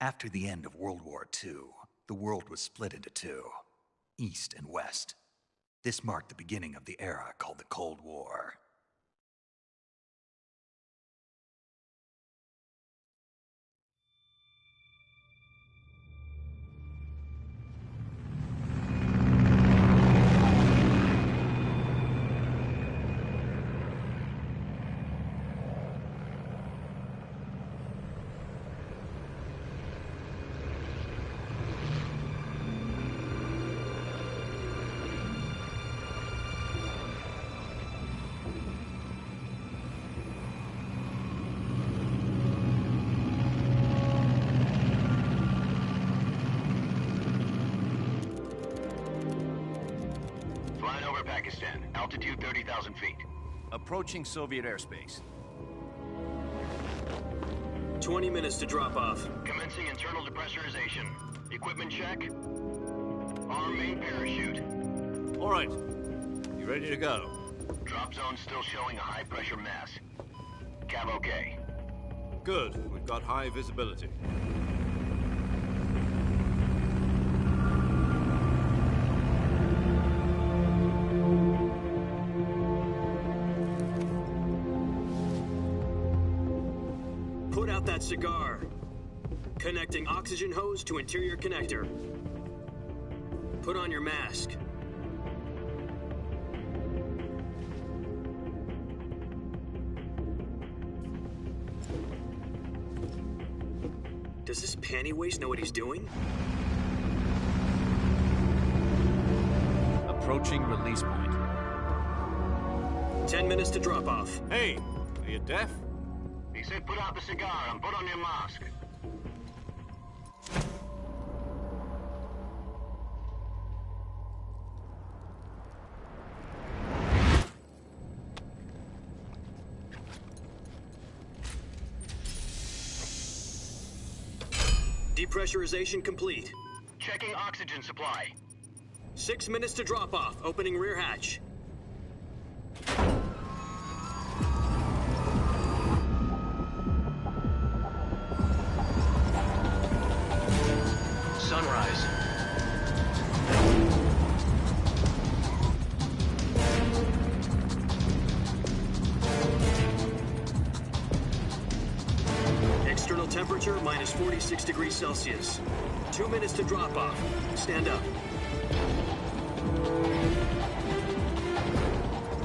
After the end of World War II, the world was split into two, East and West. This marked the beginning of the era called the Cold War. Pakistan, altitude 30,000 feet. Approaching Soviet airspace. 20 minutes to drop off. Commencing internal depressurization. Equipment check. Arm main parachute. All right. You ready to go? Drop zone still showing a high pressure mass. Cav okay. Good. We've got high visibility. Put out that cigar. Connecting oxygen hose to interior connector. Put on your mask. Does this panty waste know what he's doing? Approaching release point. 10 minutes to drop off. Hey, are you deaf? He said put out the cigar and put on your mask. Depressurization complete. Checking oxygen supply. 6 minutes to drop off. Opening rear hatch. Sunrise. External temperature minus 46 degrees Celsius. 2 minutes to drop off. Stand up.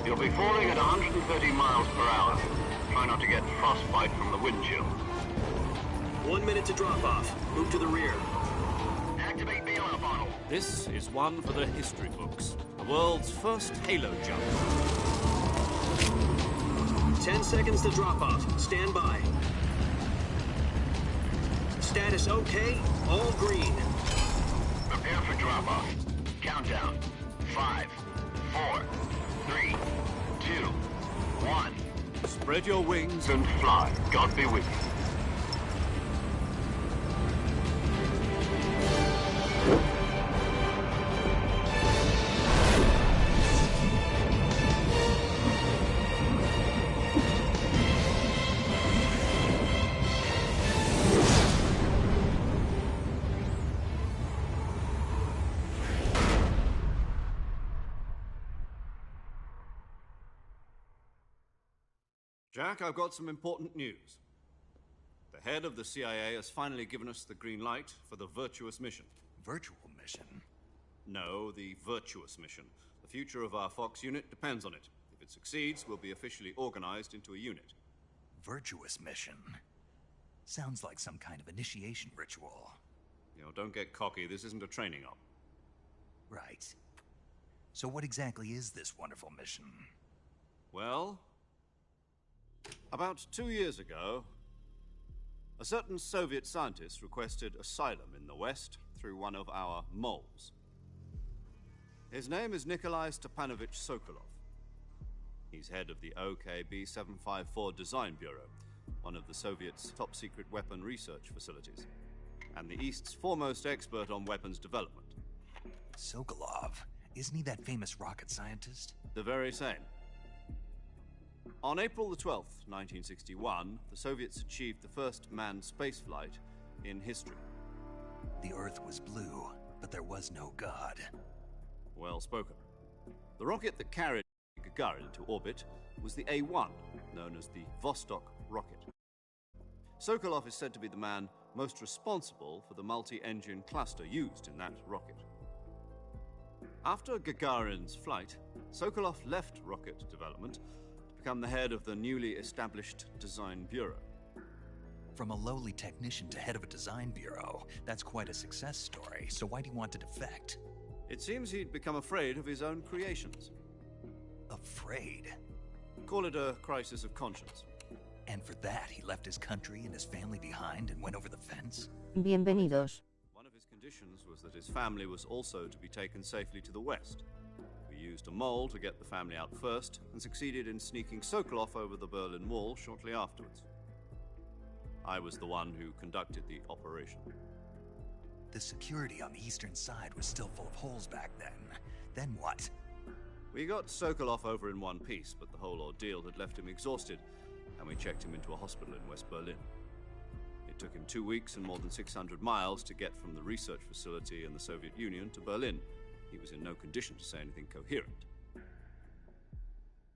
You'll be falling at 130 miles per hour. Try not to get frostbite from the wind chill. 1 minute to drop off. Move to the rear. Activate the oil bottle. This is one for the history books. The world's first halo jump. 10 seconds to drop off. Stand by. Status okay. All green. Prepare for drop-off. Countdown. 5, 4, 3, 2, 1. Spread your wings And fly. God be with you. Jack, I've got some important news. The head of the CIA has finally given us the green light for the virtuous mission. Virtual mission? No, the virtuous mission. The future of our Fox unit depends on it. If it succeeds, we'll be officially organized into a unit. Virtuous mission? Sounds like some kind of initiation ritual. You know, don't get cocky. This isn't a training op. Right. So what exactly is this wonderful mission? Well, about 2 years ago, a certain Soviet scientist requested asylum in the West through one of our moles. His name is Nikolai Stepanovich Sokolov. He's head of the OKB-754 Design Bureau, one of the Soviets' top-secret weapon research facilities, and the East's foremost expert on weapons development. Sokolov? Isn't he that famous rocket scientist? The very same. On April the 12th, 1961, the Soviets achieved the first manned spaceflight in history. The Earth was blue, but there was no God. Well spoken. The rocket that carried Gagarin into orbit was the A-1, known as the Vostok rocket. Sokolov is said to be the man most responsible for the multi-engine cluster used in that rocket. After Gagarin's flight, Sokolov left rocket development to become the head of the newly established Design Bureau. From a lowly technician to head of a design bureau, that's quite a success story, so why do you want to defect? It seems he'd become afraid of his own creations. Afraid? Call it a crisis of conscience. And for that, he left his country and his family behind and went over the fence? Bienvenidos. One of his conditions was that his family was also to be taken safely to the west. We used a mole to get the family out first and succeeded in sneaking Sokolov over the Berlin Wall shortly afterwards. I was the one who conducted the operation. The security on the eastern side was still full of holes back then. Then what? We got Sokolov over in one piece, but the whole ordeal had left him exhausted, and we checked him into a hospital in West Berlin. It took him 2 weeks and more than 600 miles to get from the research facility in the Soviet Union to Berlin. He was in no condition to say anything coherent.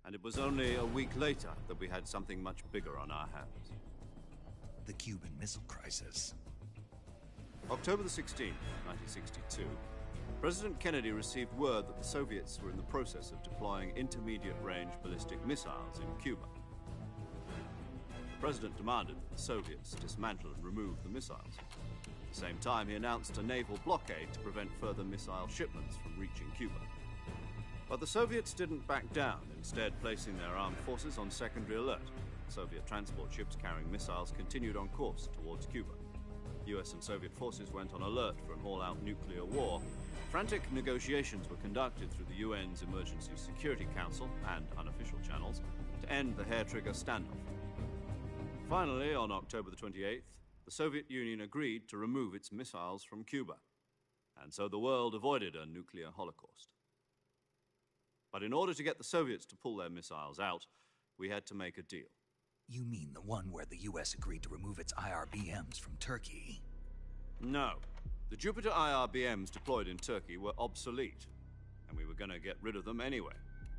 And it was only a week later that we had something much bigger on our hands. The Cuban Missile Crisis. October the 16th, 1962, President Kennedy received word that the Soviets were in the process of deploying intermediate-range ballistic missiles in Cuba. The President demanded that the Soviets dismantle and remove the missiles. At the same time, he announced a naval blockade to prevent further missile shipments from reaching Cuba. But the Soviets didn't back down, instead placing their armed forces on secondary alert. Soviet transport ships carrying missiles continued on course towards Cuba. US and Soviet forces went on alert for an all-out nuclear war. Frantic negotiations were conducted through the UN's Emergency Security Council and unofficial channels to end the hair-trigger standoff. Finally, on October the 28th, the Soviet Union agreed to remove its missiles from Cuba, and so the world avoided a nuclear holocaust. But in order to get the Soviets to pull their missiles out, we had to make a deal. You mean the one where the US agreed to remove its IRBMs from Turkey? No. The Jupiter IRBMs deployed in Turkey were obsolete, and we were going to get rid of them anyway.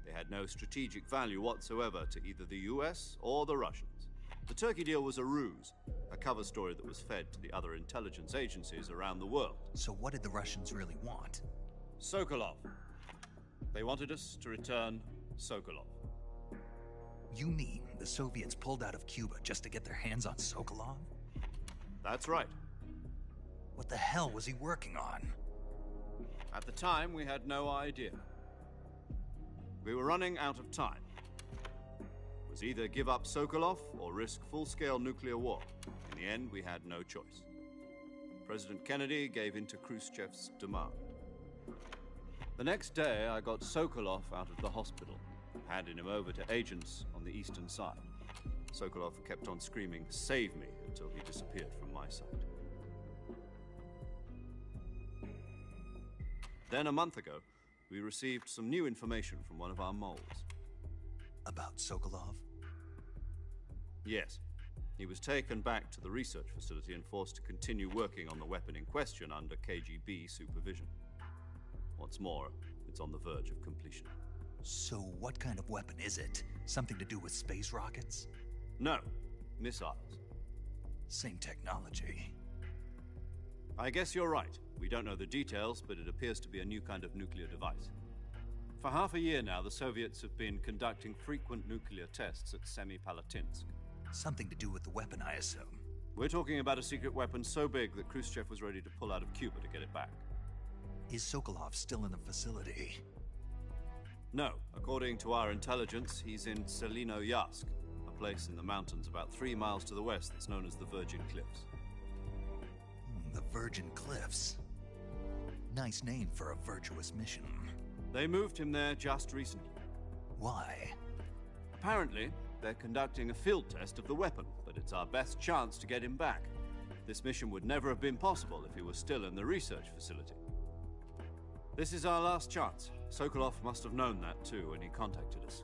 They had no strategic value whatsoever to either the US or the Russians. The Turkey deal was a ruse, a cover story that was fed to the other intelligence agencies around the world. So what did the Russians really want? Sokolov. They wanted us to return Sokolov. You mean the Soviets pulled out of Cuba just to get their hands on Sokolov? That's right. What the hell was he working on? At the time, we had no idea. We were running out of time. It was either give up Sokolov or risk full-scale nuclear war. In the end, we had no choice. President Kennedy gave in to Khrushchev's demand. The next day, I got Sokolov out of the hospital, handing him over to agents on the eastern side. Sokolov kept on screaming, "Save me," until he disappeared from my sight. Then a month ago, we received some new information from one of our moles. About Sokolov? Yes. He was taken back to the research facility and forced to continue working on the weapon in question under KGB supervision. What's more, it's on the verge of completion. So what kind of weapon is it? Something to do with space rockets? No, missiles. Same technology. I guess you're right. We don't know the details, but it appears to be a new kind of nuclear device. For half a year now, the Soviets have been conducting frequent nuclear tests at Semipalatinsk. Something to do with the weapon, I assume. We're talking about a secret weapon so big that Khrushchev was ready to pull out of Cuba to get it back. Is Sokolov still in the facility? No. According to our intelligence, he's in Selinoyarsk, a place in the mountains about 3 miles to the west that's known as the Virgin Cliffs. The Virgin Cliffs. Nice name for a virtuous mission. They moved him there just recently. Why? Apparently, they're conducting a field test of the weapon, but it's our best chance to get him back. This mission would never have been possible if he was still in the research facility. This is our last chance. Sokolov must have known that too when he contacted us.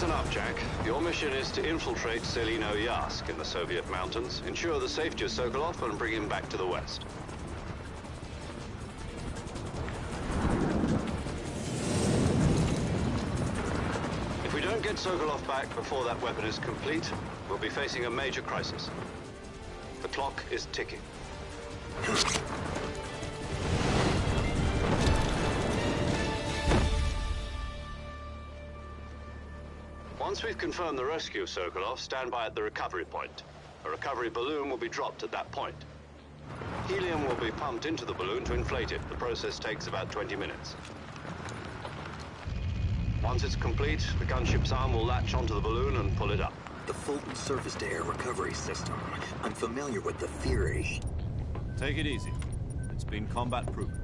Listen up, Jack. Your mission is to infiltrate Selino-Yask in the Soviet mountains, ensure the safety of Sokolov, and bring him back to the West. If we don't get Sokolov back before that weapon is complete, we'll be facing a major crisis. The clock is ticking. Once we've confirmed the rescue of Sokolov, stand by at the recovery point. A recovery balloon will be dropped at that point. Helium will be pumped into the balloon to inflate it. The process takes about 20 minutes. Once it's complete, the gunship's arm will latch onto the balloon and pull it up. The Fulton surface-to-air recovery system. I'm familiar with the theory. Take it easy. It's been combat-proven.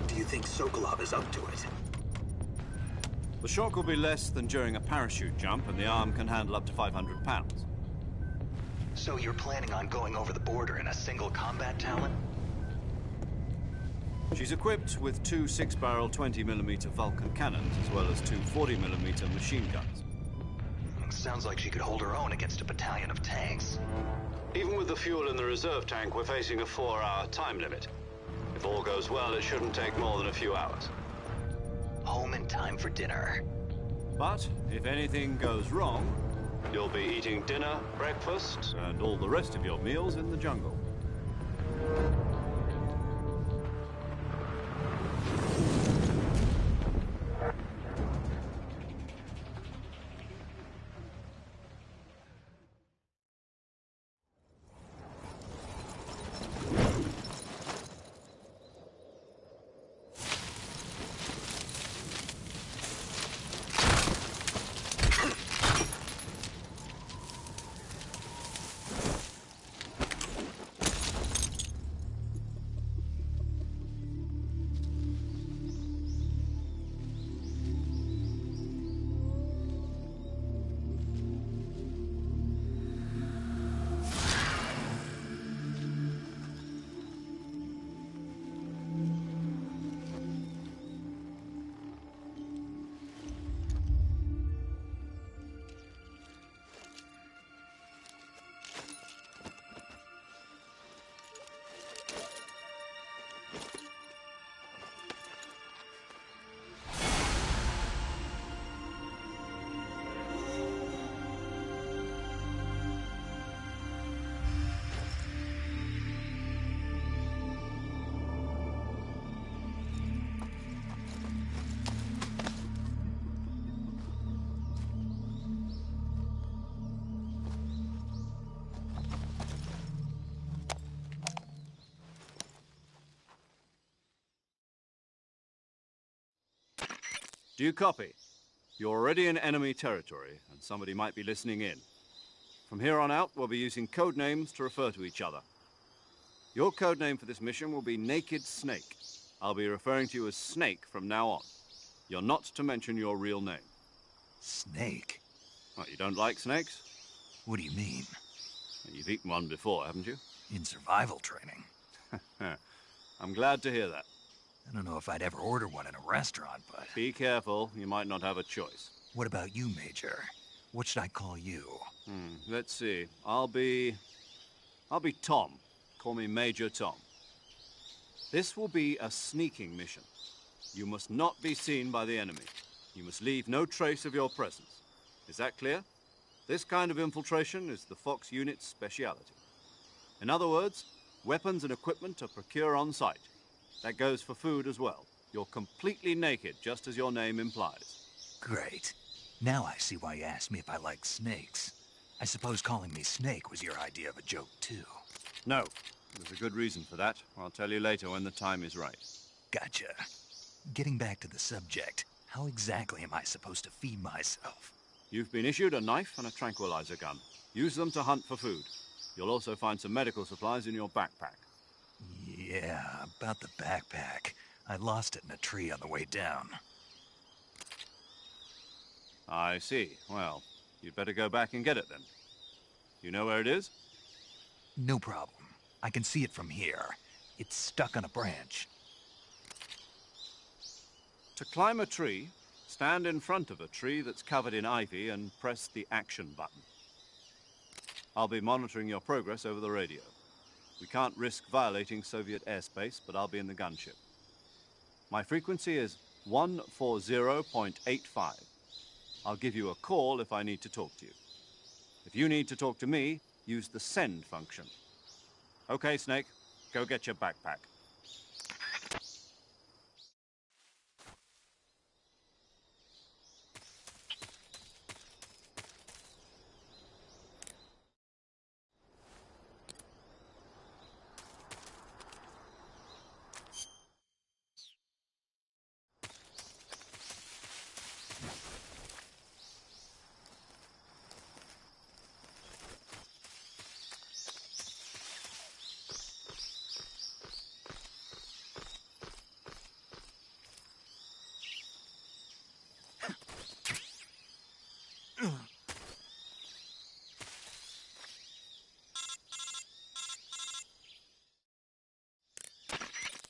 Do you think Sokolov is up to it? The shock will be less than during a parachute jump, and the arm can handle up to 500 pounds. So you're planning on going over the border in a single combat talent? She's equipped with two 6-barrel 20mm Vulcan cannons, as well as two 40mm machine guns. Sounds like she could hold her own against a battalion of tanks. Even with the fuel in the reserve tank, we're facing a 4-hour time limit. If all goes well, it shouldn't take more than a few hours. Home in time for dinner. But if anything goes wrong, you'll be eating dinner, breakfast, and all the rest of your meals in the jungle. Do you copy? You're already in enemy territory, and somebody might be listening in. From here on out, we'll be using code names to refer to each other. Your code name for this mission will be Naked Snake. I'll be referring to you as Snake from now on. You're not to mention your real name. Snake? What, you don't like snakes? What do you mean? You've eaten one before, haven't you? In survival training. I'm glad to hear that. I don't know if I'd ever order one in a restaurant, but... Be careful, you might not have a choice. What about you, Major? What should I call you? Let's see. I'll be Tom. Call me Major Tom. This will be a sneaking mission. You must not be seen by the enemy. You must leave no trace of your presence. Is that clear? This kind of infiltration is the Fox unit's speciality. In other words, weapons and equipment are procured on site. That goes for food as well. You're completely naked, just as your name implies. Great. Now I see why you asked me if I like snakes. I suppose calling me Snake was your idea of a joke, too. No. There's a good reason for that. I'll tell you later when the time is right. Gotcha. Getting back to the subject, how exactly am I supposed to feed myself? You've been issued a knife and a tranquilizer gun. Use them to hunt for food. You'll also find some medical supplies in your backpack. Yeah, about the backpack. I lost it in a tree on the way down. I see. Well, you'd better go back and get it then. You know where it is? No problem. I can see it from here. It's stuck on a branch. To climb a tree, Stand in front of a tree that's covered in ivy and press the action button. I'll be monitoring your progress over the radio. We can't risk violating Soviet airspace, but I'll be in the gunship. My frequency is 140.85. I'll give you a call if I need to talk to you. If you need to talk to me, use the send function. Okay, Snake, go get your backpack.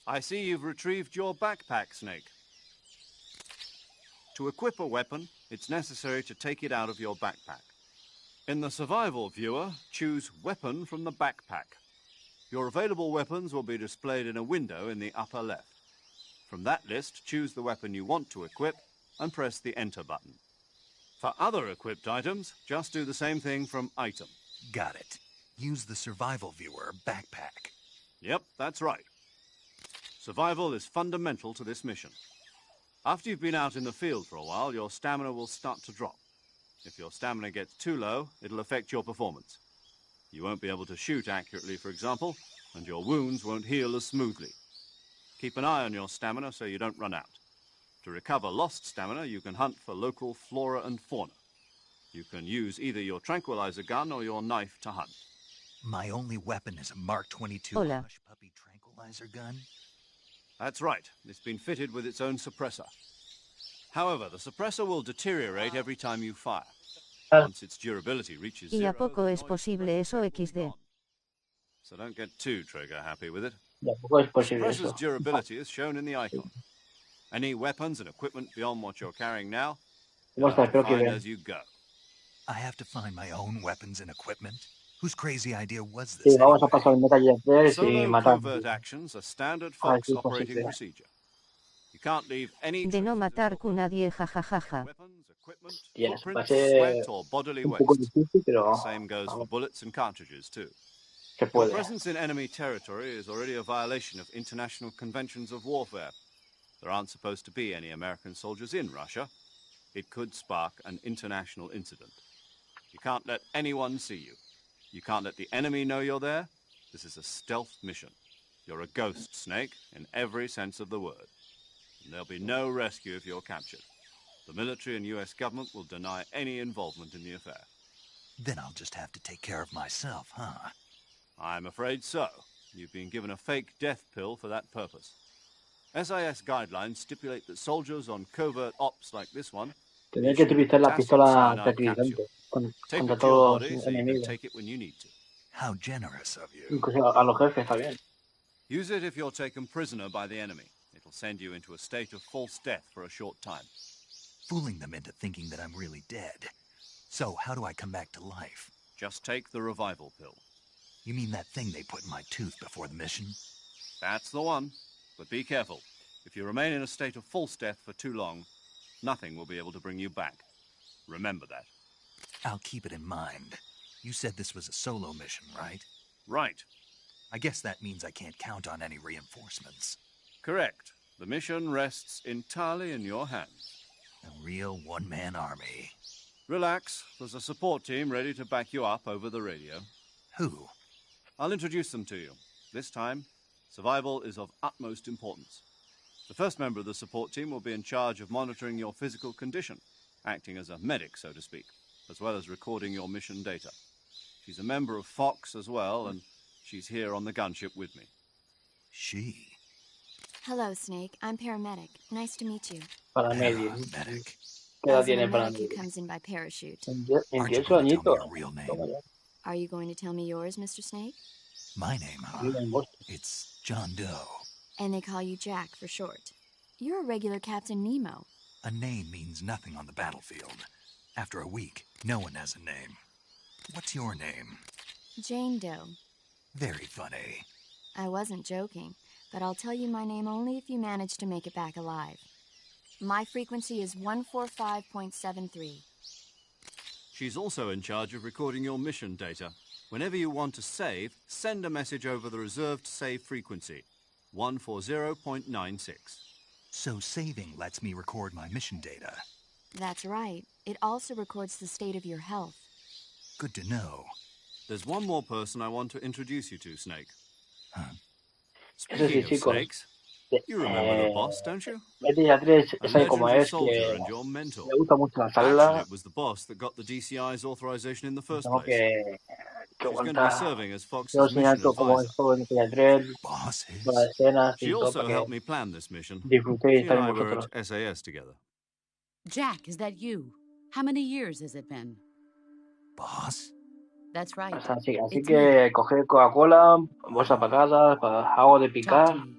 I see you've retrieved your backpack, Snake. To equip a weapon, it's necessary to take it out of your backpack. In the survival viewer, choose Weapon from the backpack. Your available weapons will be displayed in a window in the upper left. From that list, choose the weapon you want to equip and press the Enter button. For other equipped items, just do the same thing from Item. Got it. Use the survival viewer backpack. Yep, that's right. Survival is fundamental to this mission. After you've been out in the field for a while, your stamina will start to drop. If your stamina gets too low, it'll affect your performance. You won't be able to shoot accurately, for example, and your wounds won't heal as smoothly. Keep an eye on your stamina so you don't run out. To recover lost stamina, you can hunt for local flora and fauna. You can use either your tranquilizer gun or your knife to hunt. My only weapon is a Mark 22 Hola. Hush Puppy tranquilizer gun? That's right. It's been fitted with its own suppressor. However, the suppressor will deteriorate every time you fire. Once its durability reaches ¿Y zero, a poco the es noise posible eso suppressor will be XD? gone. So don't get too trigger happy with it. Tampoco es The posible suppressor's eso. durability is shown in the icon. Any weapons and equipment beyond what you're carrying now, ¿Cómo you'll have está? to Espero que find vean. as you go. I have to find my own weapons and equipment? Whose crazy idea was Sí, this vamos a anyway? pasar el Metal Gear 3 y Solo matar. covert actions are standard A ver Fox si operating posible. procedure. You can't leave any De no traces of matar your con nadie, jajajaja. weapons, equipment, Yes, va a footprints, ser sweat, or bodily un poco waste. difícil, pero The same goes for vamos, bullets and cartridges, too. se Your puede. presence in enemy territory is already a violation of international conventions of warfare. There aren't supposed to be any American soldiers in Russia. It could spark an international incident. You can't let anyone see you. You can't let the enemy know you're there. This is a stealth mission. You're a ghost, Snake, in every sense of the word. And there'll be no rescue if you're captured. The military and US government will deny any involvement in the affair. Then I'll just have to take care of myself, huh? I'm afraid so. You've been given a fake death pill for that purpose. SIS guidelines stipulate that soldiers on covert ops like this one Tendré que utilizar la potassium pistola cyanide tranquilizante Tape contra it to your todos body los so you can enemigos. take it when you need to. How generous of you. Incluso a los jefes también. Use it if you're taken prisoner by the enemy. It'll send you into a state of false death for a short time. Fooling them into thinking that I'm really dead. So, how do I come back to life? Just take the revival pill. You mean that thing they put in my tooth before the mission? That's the one. But be careful. If you remain in a state of false death for too long, nothing will be able to bring you back. Remember that. I'll keep it in mind. You said this was a solo mission, right? Right. I guess that means I can't count on any reinforcements. Correct. The mission rests entirely in your hands. A real one-man army. Relax. There's a support team ready to back you up over the radio. Who? I'll introduce them to you. This time, survival is of utmost importance. The first member of the support team will be in charge of monitoring your physical condition, acting as a medic, so to speak, as well as recording your mission data. She's a member of Fox as well, and she's here on the gunship with me. She. Hello, Snake. I'm paramedic. Nice to meet you. Paramedio. Paramedic. ¿Qué edad As an tiene medic who paramedio? comes in by parachute. 28 28 añitos. your real name? Toma ya. Are you going to tell me yours, Mr. Snake? My name, huh? Vive en Boston. It's John Doe. And they call you Jack for short. You're a regular Captain Nemo. A name means nothing on the battlefield. After a week, no one has a name. What's your name? Jane Doe. Very funny. I wasn't joking, but I'll tell you my name only if you manage to make it back alive. My frequency is 145.73. She's also in charge of recording your mission data. Whenever you want to save, send a message over the reserved save frequency, 140.96. So saving lets me record my mission data. That's right. It also records the state of your health. Good to know. There's one more person I want to introduce you to, Snake. Huh? Eso sí, Speaking of chicos. snakes, you remember the boss, don't you? Ya 3 A sabe cómo legendary es, soldier que and your mentor. le gusta mucho Actually, lanzarla. it was the boss that got the DCI's authorization in the first Tengo place. que She's going to be aguantar. serving as Quiero Fox's enseñar mission todo cómo advisor. es todo en el 3, Boss todas las is? escenas She y todo also para helped que me plan this mission. disfrutéis She and también I were vosotros. at SAS together. Jack, is that you? How many years has it been? Boss? That's right. Así It's que coger Coca-Cola, bolsa patadas, agua de me. Talk picar, to me.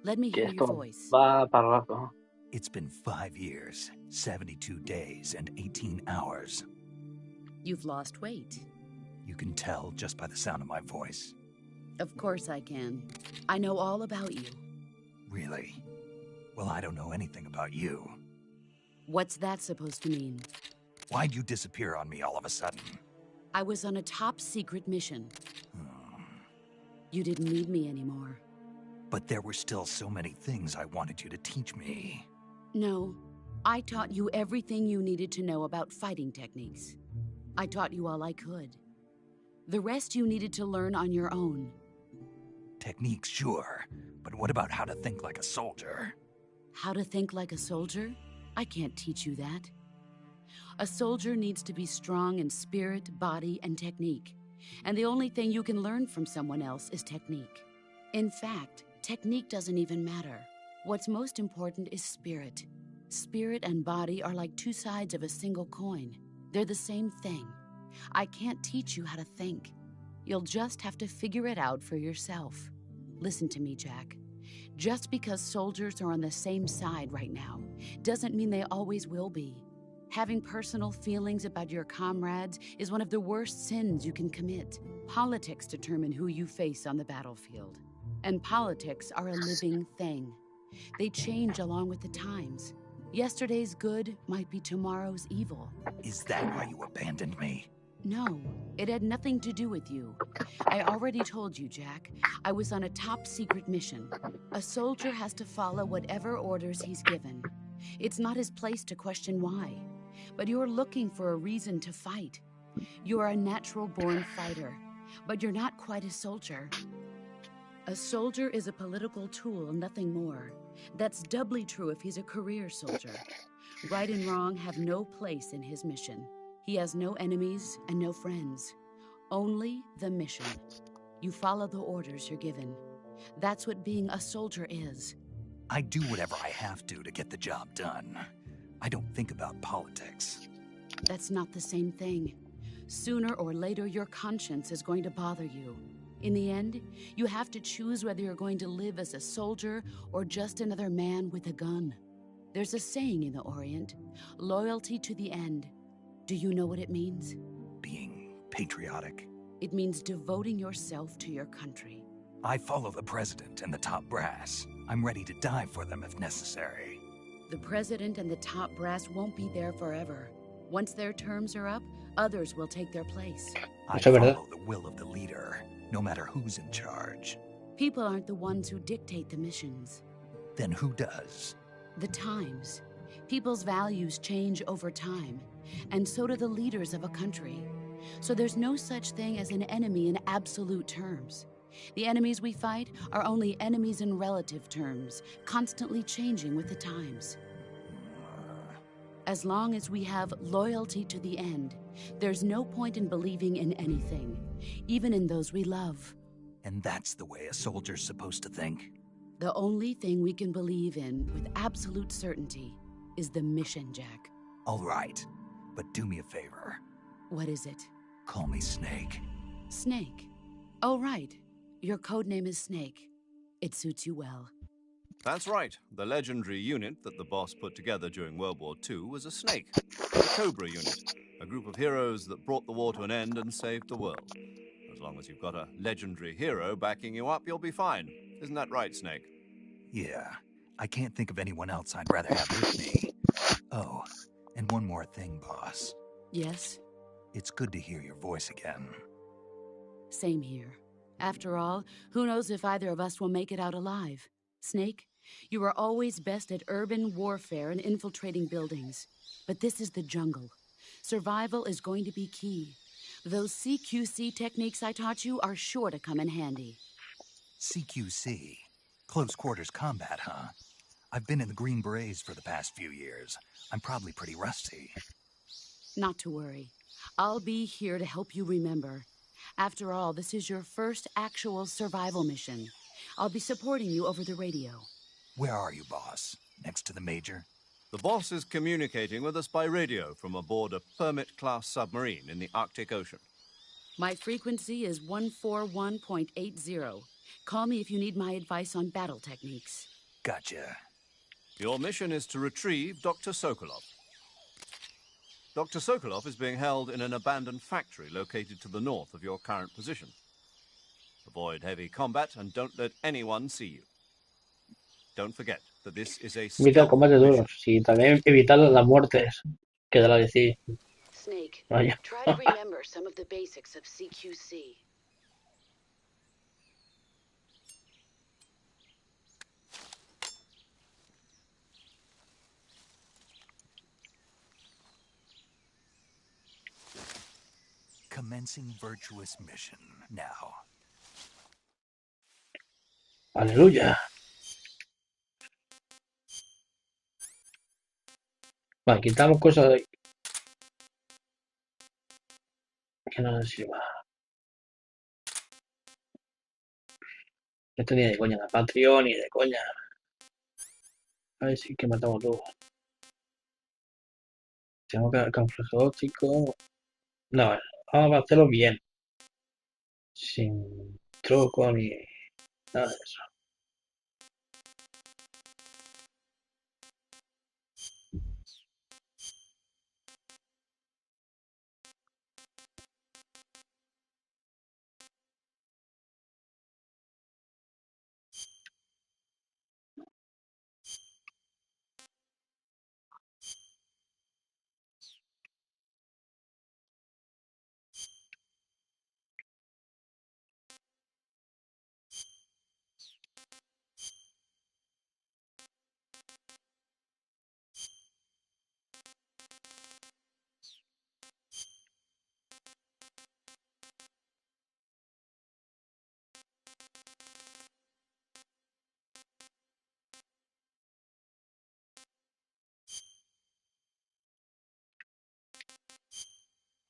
Let me que hear your esto voice. va para rato. It's been 5 years, 72 days, and 18 hours. You've lost weight. You can tell just by the sound of my voice. Of course I can. I know all about you. Really? Well, I don't know anything about you. What's that supposed to mean? Why'd you disappear on me all of a sudden? I was on a top secret mission. You didn't need me anymore. But there were still so many things I wanted you to teach me. No, I taught you everything you needed to know about fighting techniques. I taught you all I could. The rest you needed to learn on your own. Techniques, sure. But what about how to think like a soldier? How to think like a soldier? I can't teach you that. A soldier needs to be strong in spirit, body, and technique. And the only thing you can learn from someone else is technique. In fact, technique doesn't even matter. What's most important is spirit. Spirit and body are like two sides of a single coin. They're the same thing. I can't teach you how to think. You'll just have to figure it out for yourself. Listen to me, Jack. Just because soldiers are on the same side right now doesn't mean they always will be. Having personal feelings about your comrades is one of the worst sins you can commit. Politics determine who you face on the battlefield. And politics are a living thing. They change along with the times. Yesterday's good might be tomorrow's evil. Is that why you abandoned me? No, it had nothing to do with you. I already told you, Jack. I was on a top secret mission. A soldier has to follow whatever orders he's given. It's not his place to question why. But you're looking for a reason to fight. You're a natural-born fighter, but you're not quite a soldier. A soldier is a political tool, nothing more. That's doubly true if he's a career soldier. Right and wrong have no place in his mission. He has no enemies and no friends. Only the mission. You follow the orders you're given. That's what being a soldier is. I do whatever I have to get the job done. I don't think about politics. That's not the same thing. Sooner or later, your conscience is going to bother you. In the end, you have to choose whether you're going to live as a soldier or just another man with a gun. There's a saying in the Orient, loyalty to the end. Do you know what it means? Being patriotic. It means devoting yourself to your country. I follow the president and the top brass. I'm ready to die for them if necessary. The president and the top brass won't be there forever. Once their terms are up, others will take their place. I Eso es verdad. follow the will of the leader, no matter who's in charge. People aren't the ones who dictate the missions. Then who does? The times. People's values change over time, and so do the leaders of a country. So there's no such thing as an enemy in absolute terms. The enemies we fight are only enemies in relative terms, constantly changing with the times. As long as we have loyalty to the end, there's no point in believing in anything, even in those we love. And that's the way a soldier's supposed to think? The only thing we can believe in with absolute certainty is the mission, Jack. All right, but do me a favor. What is it? Call me Snake. Snake. Oh, right. Your code name is Snake. It suits you well. That's right. The legendary unit that the boss put together during World War II was a snake. The Cobra unit. A group of heroes that brought the war to an end and saved the world. As long as you've got a legendary hero backing you up, you'll be fine. Isn't that right, Snake? Yeah, I can't think of anyone else I'd rather have with me. Oh, and one more thing, boss. Yes? It's good to hear your voice again. Same here. After all, who knows if either of us will make it out alive? Snake, you are always best at urban warfare and infiltrating buildings. But this is the jungle. Survival is going to be key. Those CQC techniques I taught you are sure to come in handy. CQC? Close quarters combat, huh? I've been in the Green Berets for the past few years. I'm probably pretty rusty. Not to worry. I'll be here to help you remember. After all, this is your first actual survival mission. I'll be supporting you over the radio. Where are you, boss? Next to the Major? The boss is communicating with us by radio from aboard a Permit-class submarine in the Arctic Ocean. My frequency is 141.80. Call me if you need my advice on battle techniques. Gotcha. Your mission is to retrieve Dr. Sokolov. Dr. Sokolov is being held in an abandoned factory located to the north of your current position. Avoid heavy combat and don't let anyone see you. Don't forget that this is a Evita stealth combate mission. duros. Sí, también evitar las muertes. Que de la decir. Snake, Vaya. try to remember some of the basics of CQC. Commencing virtuous mission now. Aleluya. Vale, quitamos cosas de... que no nos sirva. Esto ni de coña, la Patreon ni de coña. A ver si que matamos todo. Tengo que camuflaje óptico. No, vamos a hacerlo bien. Sin truco ni nada de eso.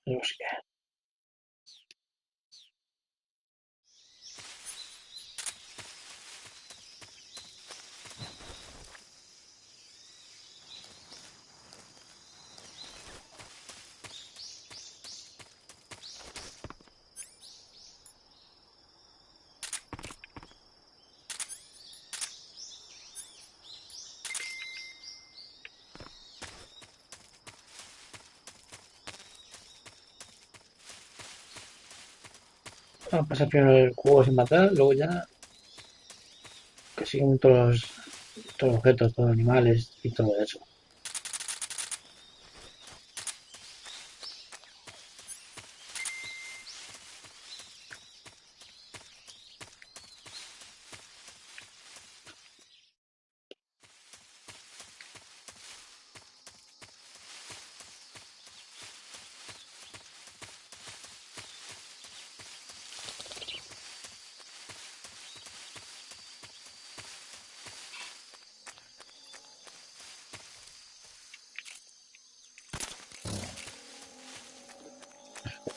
No sé qué. Vamos a pasar primero el juego sin matar, luego ya que siguen todos los objetos, todos los animales y todo eso.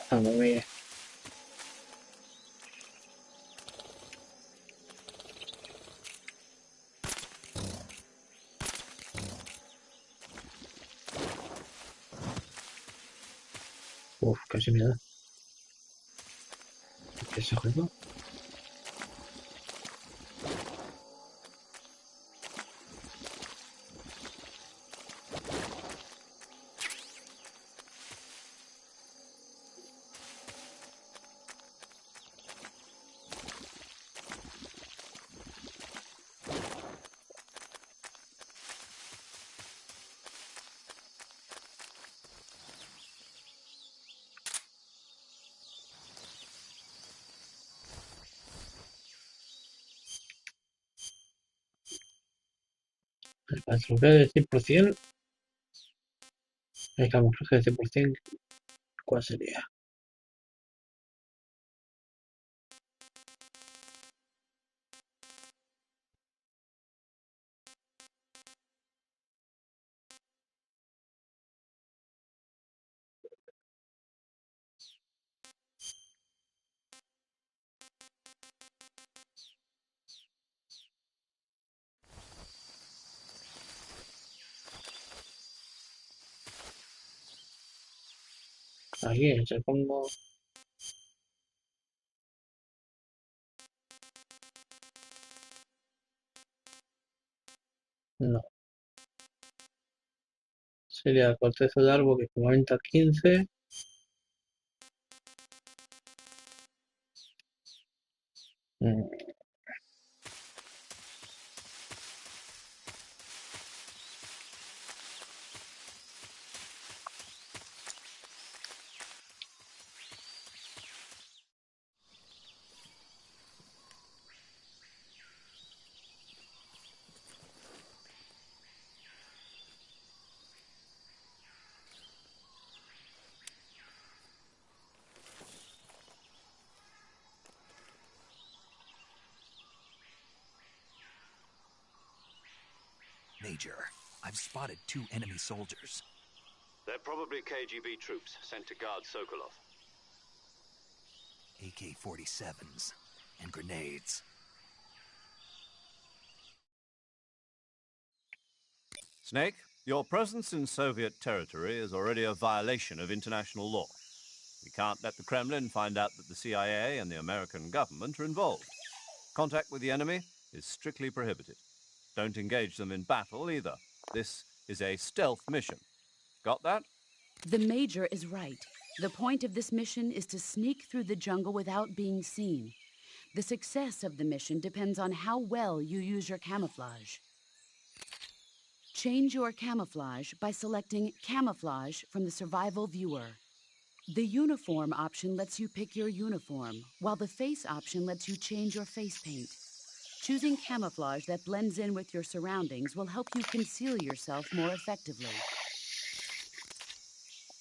Ah, no me... Uf, casi me da. ¿Qué es ese juego? El patrullaje de 100%. El camuflaje de 100%. ¿Cuál sería? Aquí, se pongo. No. Sería corteza de árbol que comenta 15. Mm, Major, I've spotted 2 enemy soldiers. They're probably KGB troops sent to guard Sokolov. AK-47s and grenades. Snake, your presence in Soviet territory is already a violation of international law. We can't let the Kremlin find out that the CIA and the American government are involved. Contact with the enemy is strictly prohibited. Don't engage them in battle either. This is a stealth mission. Got that? The Major is right. The point of this mission is to sneak through the jungle without being seen. The success of the mission depends on how well you use your camouflage. Change your camouflage by selecting Camouflage from the Survival Viewer. The Uniform option lets you pick your uniform, while the Face option lets you change your face paint. Choosing camouflage that blends in with your surroundings will help you conceal yourself more effectively.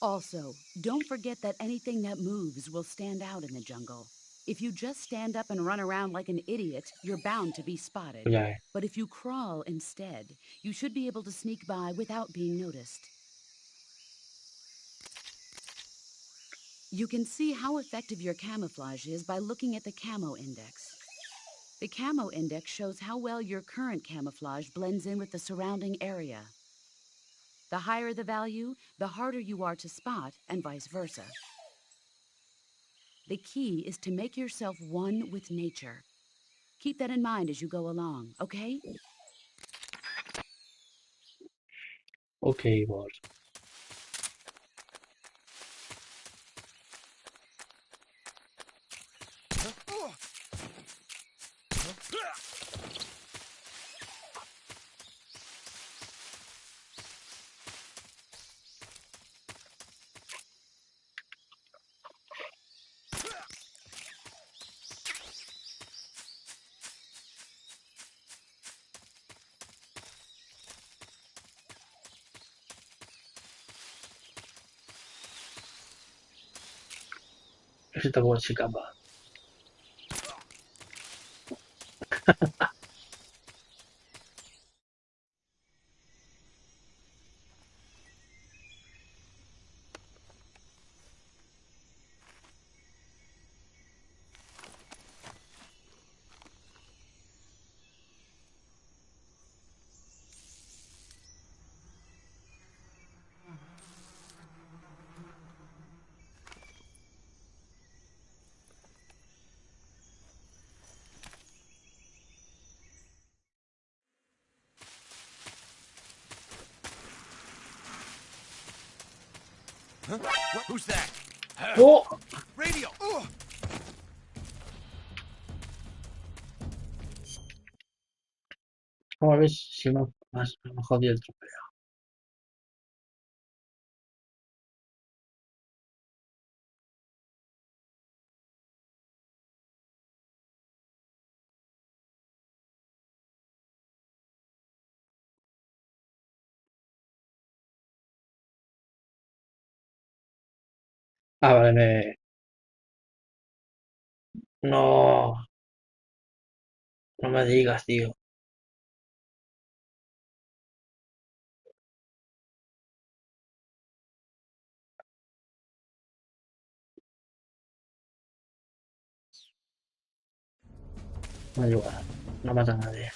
Also, don't forget that anything that moves will stand out in the jungle. If you just stand up and run around like an idiot, you're bound to be spotted. ya, But if you crawl instead, you should be able to sneak by without being noticed. You can see how effective your camouflage is by looking at the camo index. The camo index shows how well your current camouflage blends in with the surrounding area. The higher the value, the harder you are to spot, and vice versa. The key is to make yourself one with nature. Keep that in mind as you go along, okay? ok, boss. Ese tampoco se escapa. Huh? What? Who's that? ¡Oh! Radio! Vamos a ver si me jodí el trofeo. Ah, vale, no, no me digas, tío. No ayuda, no mata a nadie.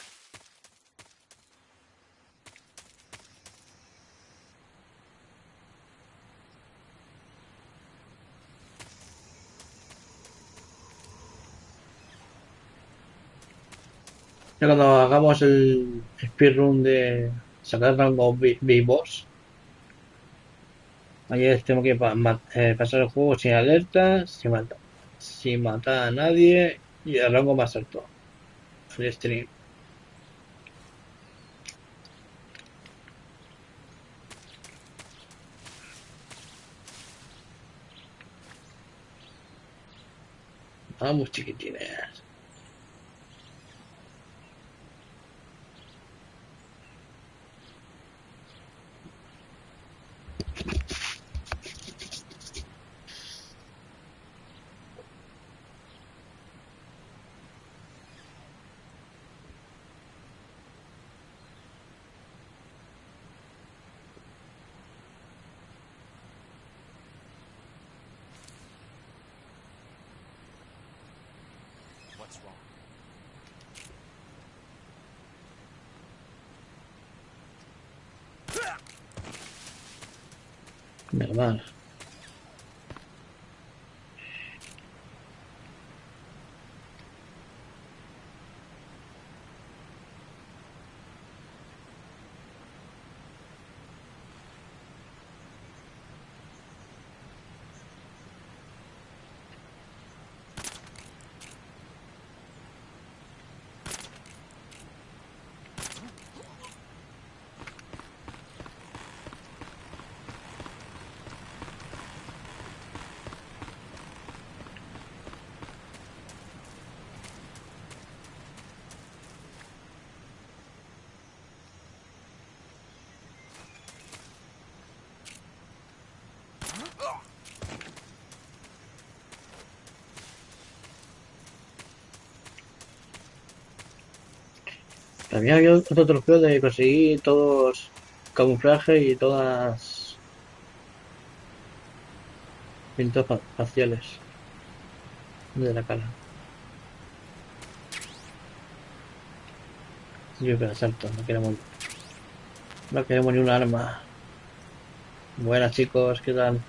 Ya cuando hagamos el speedrun de sacar rango B-Boss, ayer tengo que pasar el juego sin alertas, sin matar a nadie y el rango más alto. Free stream. Vamos, chiquitines. What's wrong? Normal. También había otro trofeo de conseguir todos camuflaje y todas pinturas faciales de la cara. Yo que asalto, no queremos ni un arma. Buenas chicos, ¿qué tal?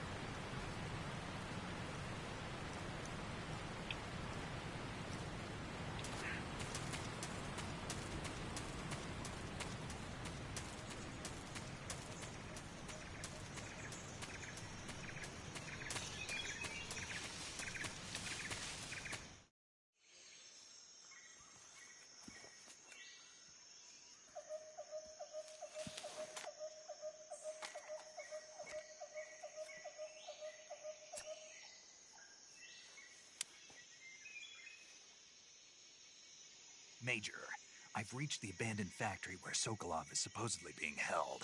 Major, I've reached the abandoned factory where Sokolov is supposedly being held.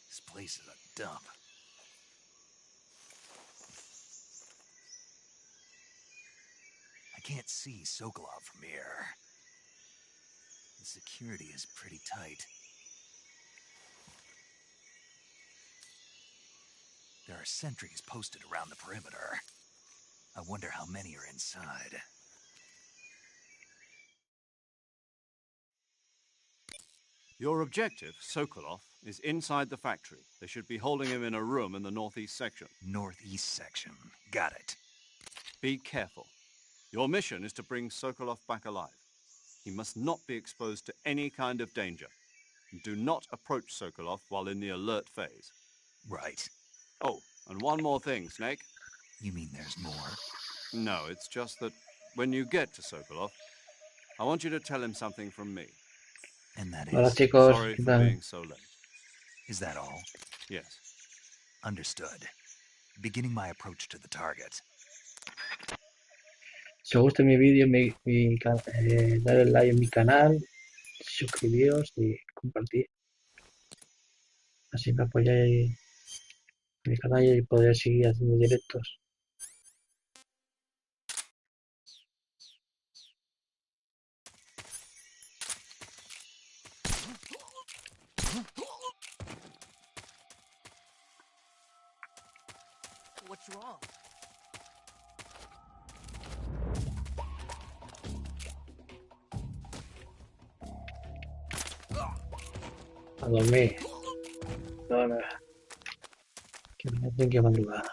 This place is a dump. I can't see Sokolov from here. The security is pretty tight. There are sentries posted around the perimeter. I wonder how many are inside. Your objective, Sokolov, is inside the factory. They should be holding him in a room in the northeast section. Northeast section. Got it. Be careful. Your mission is to bring Sokolov back alive. He must not be exposed to any kind of danger. Do not approach Sokolov while in the alert phase. Right. Oh, and one more thing, Snake. You mean there's more? No, it's just that when you get to Sokolov, I want you to tell him something from me. And that Hola is? chicos, Sorry ¿qué for tal? being so late. Is that all? Yes. Understood. Beginning my approach to the target. Si os gusta mi vídeo, dale like en mi canal, suscribíos y compartir. Así me apoyáis en mi canal y poder seguir haciendo directos. What's wrong? A dormir. Ahora. Que me tengo que madrugar.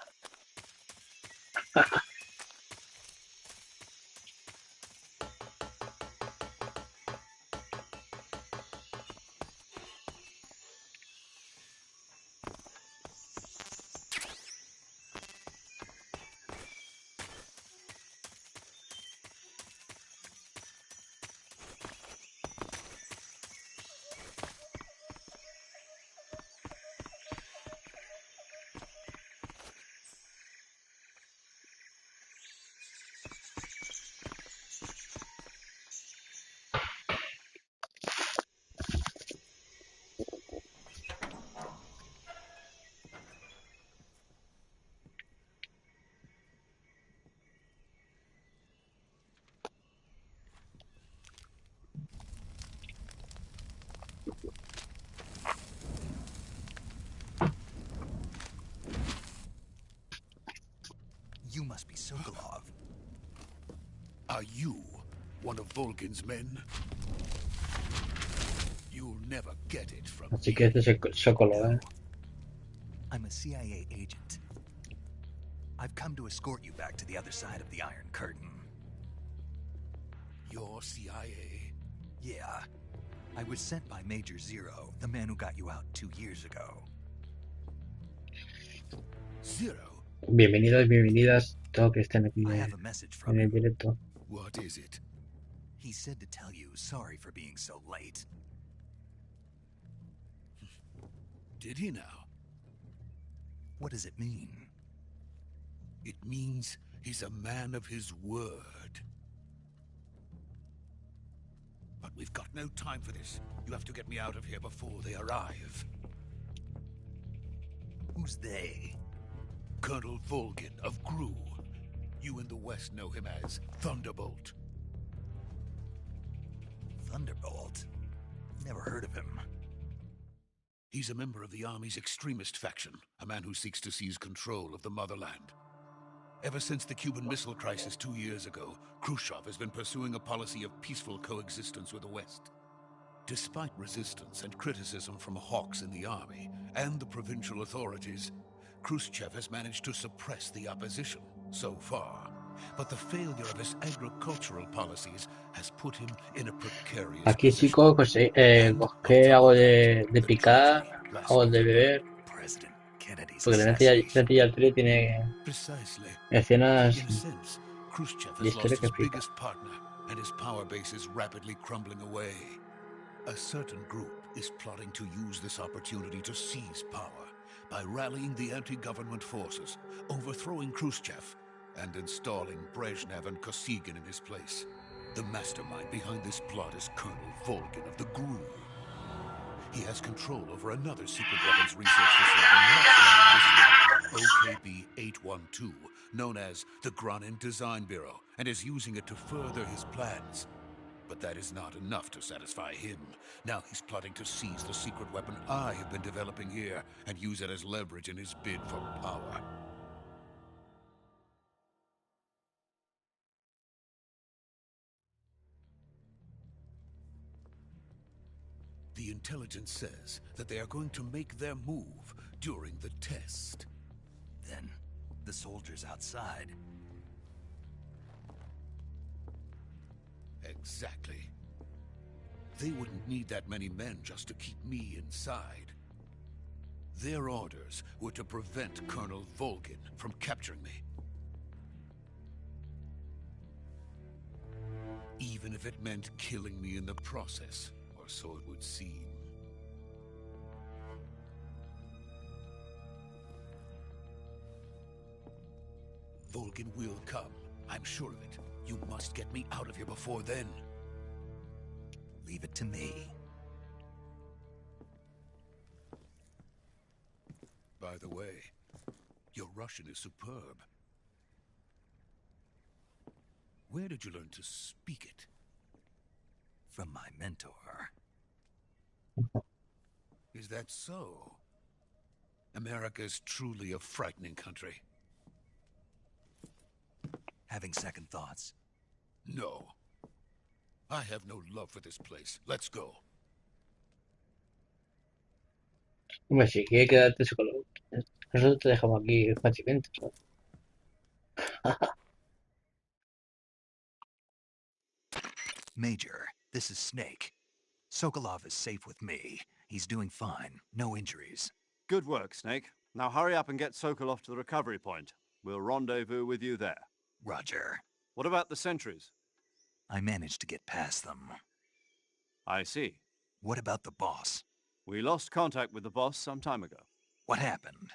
You must be Sokolov. Are you one of Volgin's men? You'll never get it from Así que este es el Sokolov, ¿eh? I'm a CIA agent. I've come to escort you back to the other side of the Iron Curtain. You're CIA? Yeah. I was sent by Major Zero, the man who got you out 2 years ago. Zero? Bienvenidos, bienvenidas, todos que estén aquí I have a message en from el him. directo. What is it? He said to tell you sorry for being so late. Did he now? What does it mean? It means he's a man of his word. But we've got no time for this. You have to get me out of here before they arrive. Who's they? Colonel Volgin of Gru. You in the West know him as Thunderbolt. Thunderbolt? Never heard of him. He's a member of the Army's extremist faction, a man who seeks to seize control of the motherland. Ever since the Cuban Missile Crisis 2 years ago, Khrushchev has been pursuing a policy of peaceful coexistence with the West. Despite resistance and criticism from hawks in the army and the provincial authorities, Khrushchev has managed to suppress the opposition so far. But the failure of his agricultural policies has put him in a precarious Aquí position. chicos, pues, pues ¿qué hago de picar? Hago de beber. President Kennedy's Porque assassination. Sencilla 3 tiene Precisely. escenas In a sense, Khrushchev de has historia lost que his flipa. biggest partner, and his power base is rapidly crumbling away. A certain group is plotting to use this opportunity to seize power by rallying the anti-government forces, overthrowing Khrushchev, and installing Brezhnev and Kosygin in his place. The mastermind behind this plot is Colonel Volgin of the Gru. He has control over another secret weapons research facility OKB-812, known as the Granin Design Bureau, and is using it to further his plans. But that is not enough to satisfy him. Now he's plotting to seize the secret weapon I have been developing here and use it as leverage in his bid for power. The intelligence says that they are going to make their move during the test. Then, the soldiers outside. Exactly. They wouldn't need that many men just to keep me inside. Their orders were to prevent Colonel Volgin from capturing me. Even if it meant killing me in the process, or so it would seem. Volgin will come. I'm sure of it. You must get me out of here before then. Leave it to me. By the way, your Russian is superb. Where did you learn to speak it? From my mentor. Is that so? America is truly a frightening country. Having second thoughts? No. I have no love for this place. Let's go. Hombre, si quieres quedarte solo, nosotros te dejamos aquí fácilmente, ¿sabes? Major, this is Snake. Sokolov is safe with me. He's doing fine. No injuries. Good work, Snake. Now hurry up and get Sokolov to the recovery point. We'll rendezvous with you there. Roger. What about the sentries? I managed to get past them. I see. What about the boss? We lost contact with the boss some time ago. What happened?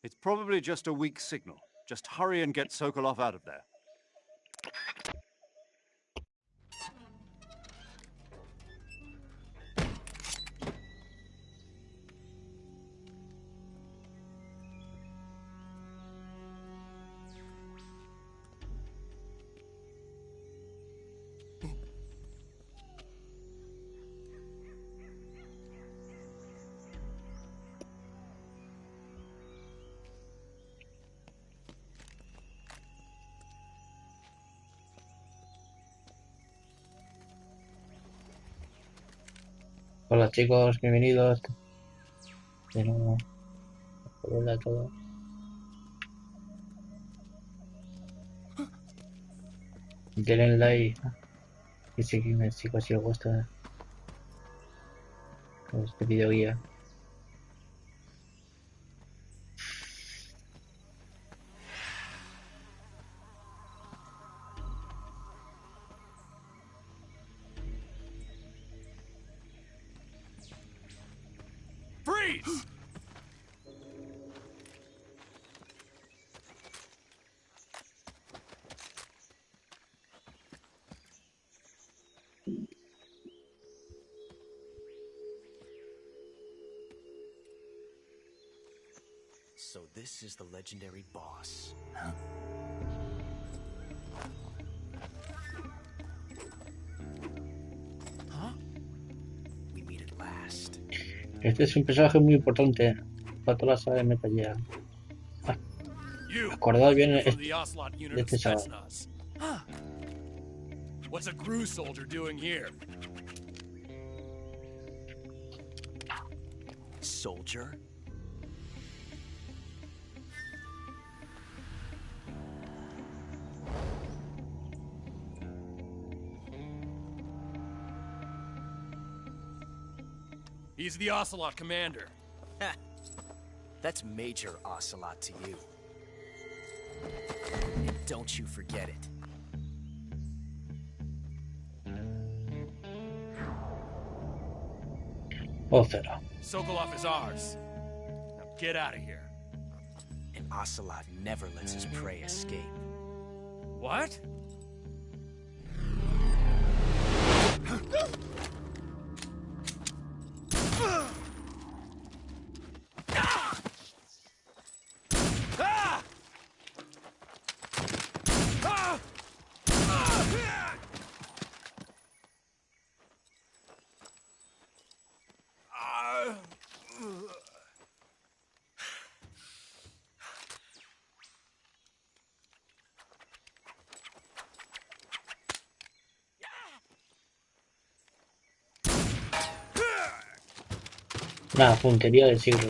It's probably just a weak signal. Just hurry and get Sokolov out of there. Hola chicos, bienvenidos. De nuevo. Hola a todos. Denle like y seguidme chicos si os gusta este video guía. Freeze! So this is the legendary boss. Huh? We meet at last. Este es un personaje muy importante para toda la saga de Metal Gear. Acordaos bien de este chaval. What's a GRU soldier doing here? Soldier? He's the Ocelot commander. That's Major Ocelot to you. And don't you forget it. Cero. Sokolov is ours. Now get out of here. And Ocelot never lets his prey escape. What? Una puntería del siglo.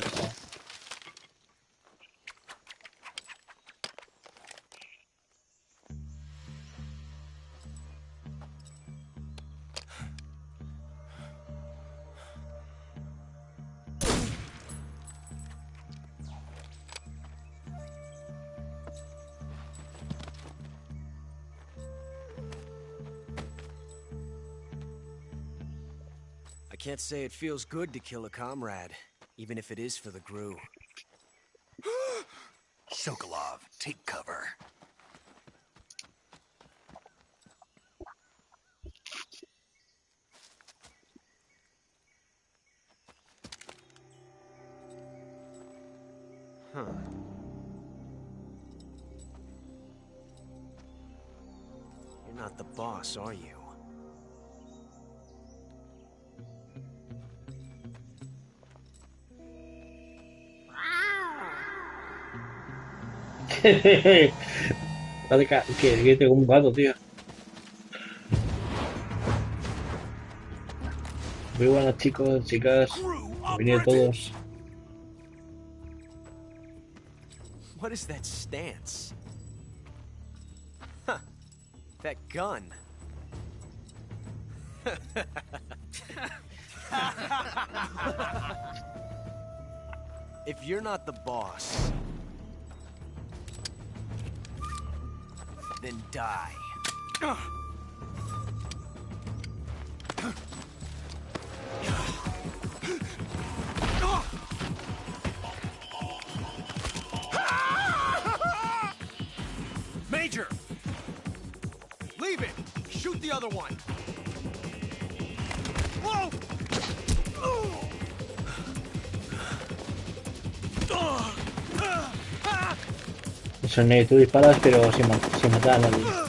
I can't say it feels good to kill a comrade, even if it is for the GRU. Sokolov, take cover. Huh. You're not the boss, are you? Que tengo un gato, tío. Muy buenas, chicos, chicas. Bienvenidos todos. What is that stance? Huh. That gun. If you're not the boss, then die. Major! Leave it! Shoot the other one! Whoa! Eso no, tú disparas, pero sin matar a nadie.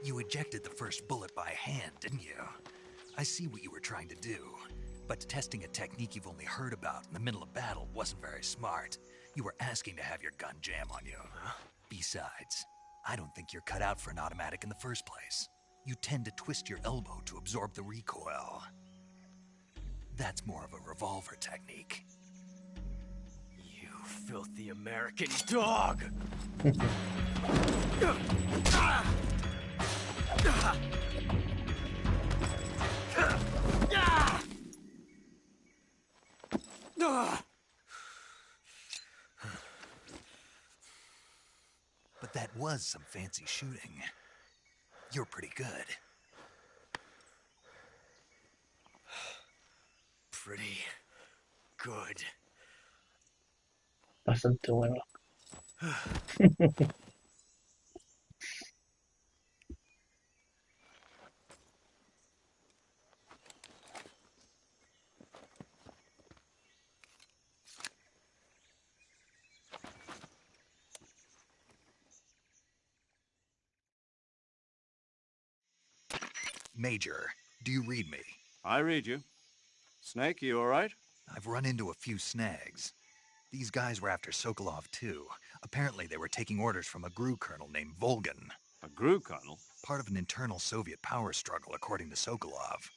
You ejected the first bullet by hand, didn't you? I see what you were trying to do, but testing a technique you've only heard about in the middle of battle wasn't very smart. You were asking to have your gun jam on you. Besides, I don't think you're cut out for an automatic in the first place. You tend to twist your elbow to absorb the recoil. That's more of a revolver technique. You filthy American dog! But that was some fancy shooting. You're pretty good. Pretty good. Bastante bueno. Major, do you read me? I read you. Snake, you all right? I've run into a few snags. These guys were after Sokolov too. Apparently they were taking orders from a GRU colonel named Volgan. A GRU colonel? Part of an internal Soviet power struggle, according to Sokolov.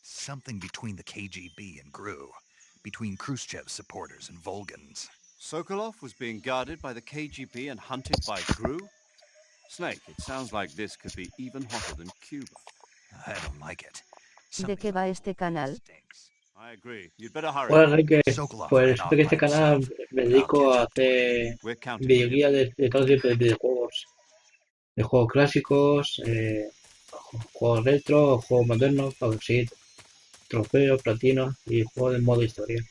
Something between the KGB and GRU. Between Khrushchev's supporters and Volgan's. Sokolov was being guarded by the KGB and hunted by GRU? Snake, it sounds like this could be even hotter than Cuba. I don't like it. ¿De qué va este canal? I agree. You'd better hurry. Bueno, Enrique, pues resulta que este canal me dedico a hacer videoguías de todo tipo de videojuegos. De juegos clásicos, juegos retro, juegos modernos, para conseguir trofeos, platinos y juegos de modo historia.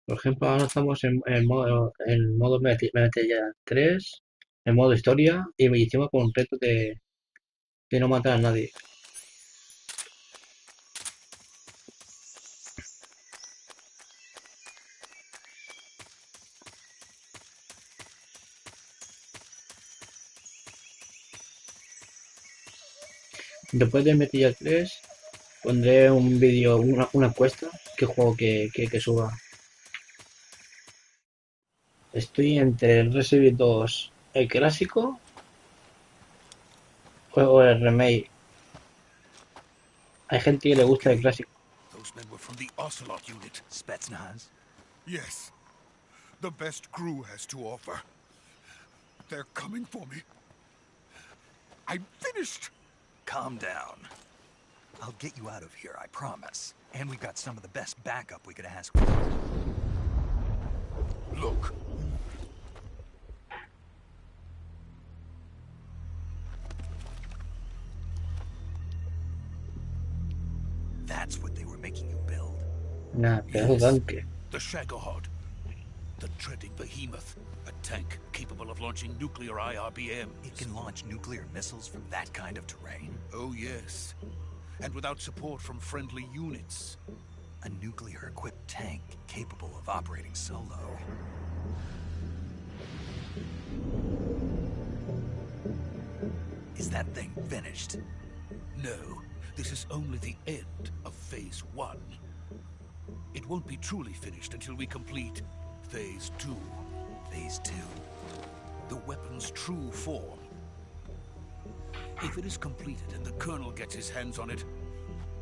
Por ejemplo, ahora estamos en modo Metal 3, en modo historia, y me hicimos con un reto de no matar a nadie. Después de Metal 3 pondré un vídeo, una encuesta, qué juego que suba. Estoy entre el Resident Evil 2, el clásico, o el remake. Hay gente que le gusta el clásico. Those men were from the Ocelot unit. Spetsnaz? Yes. The best GRU has to offer. They're coming for me. I'm finished. Calm down. I'll get you out of here, I promise. And we've got some of the best backup we could ask for. Look. That's what they were making you build. Nah, pero tanque. The Shagohod. The treading behemoth. A tank capable of launching nuclear IRBMs. It can launch nuclear missiles from that kind of terrain? Oh, yes. And without support from friendly units. A nuclear-equipped tank capable of operating solo. Is that thing finished? No. This is only the end of Phase 1. It won't be truly finished until we complete Phase 2. Phase 2? The weapon's true form. If it is completed and the Colonel gets his hands on it,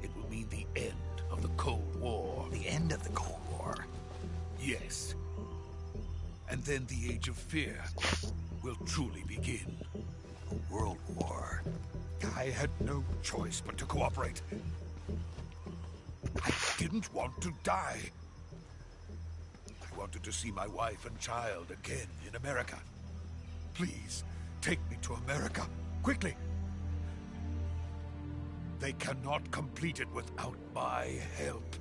it will mean the end of the Cold War. The end of the Cold War? Yes. And then the Age of Fear will truly begin. A world war. I had no choice but to cooperate. I didn't want to die. I wanted to see my wife and child again in America. Please, take me to America, quickly. They cannot complete it without my help.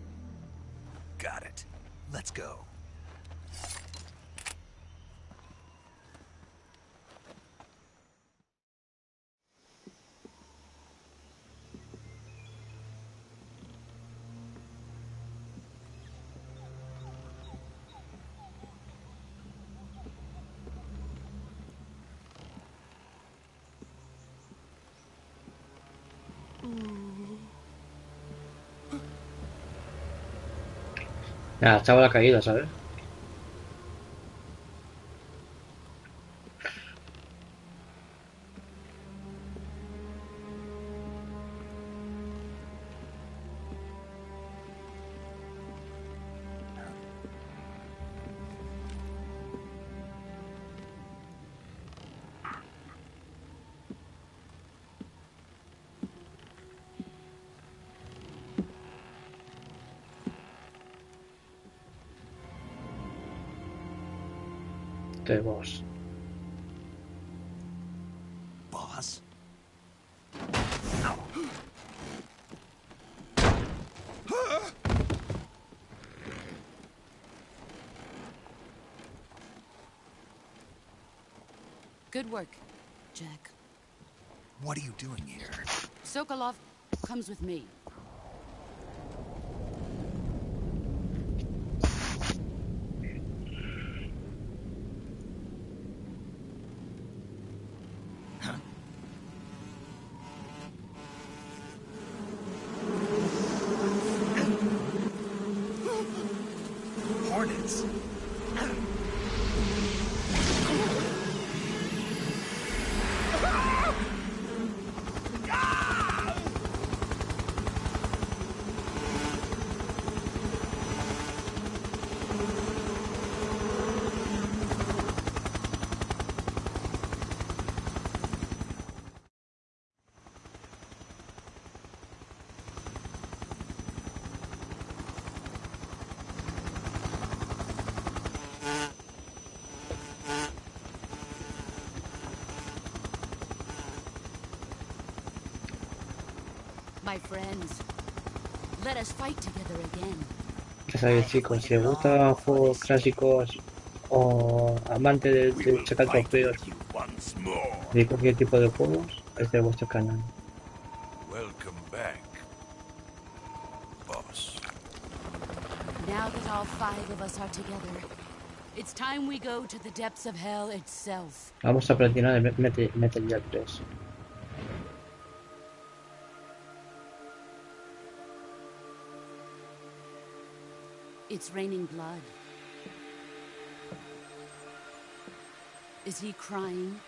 Got it. Let's go. Nada, estaba la caída, ¿sabes? Boss. Boss? Good work, Jack. What are you doing here? Sokolov comes with me. Hornets. My friends, let us fight together again. Ya sabéis, chicos, si os gustan juegos clásicos o amante de sacar trofeos de cualquier tipo de juegos, este es vuestro canal. Welcome back, boss. Now that all 5 of us are together, it's time we go to the depths of hell itself. Vamos a platinar el Metal Gear 3. It's raining blood. Is he crying?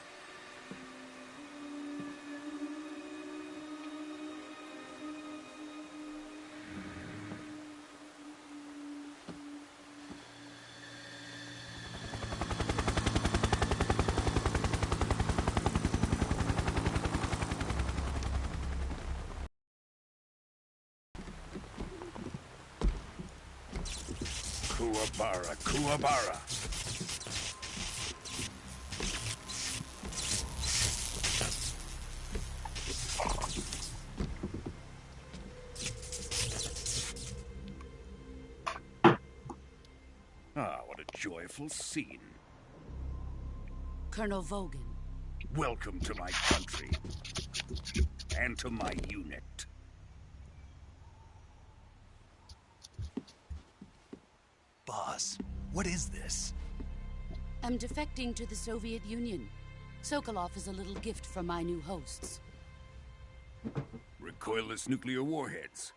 Kuwabara, Kuwabara. Ah, what a joyful scene. Colonel Vogan. Welcome to my country. And to my unit. Boss, what is this? I'm defecting to the Soviet Union. Sokolov is a little gift from my new hosts. Recoilless nuclear warheads.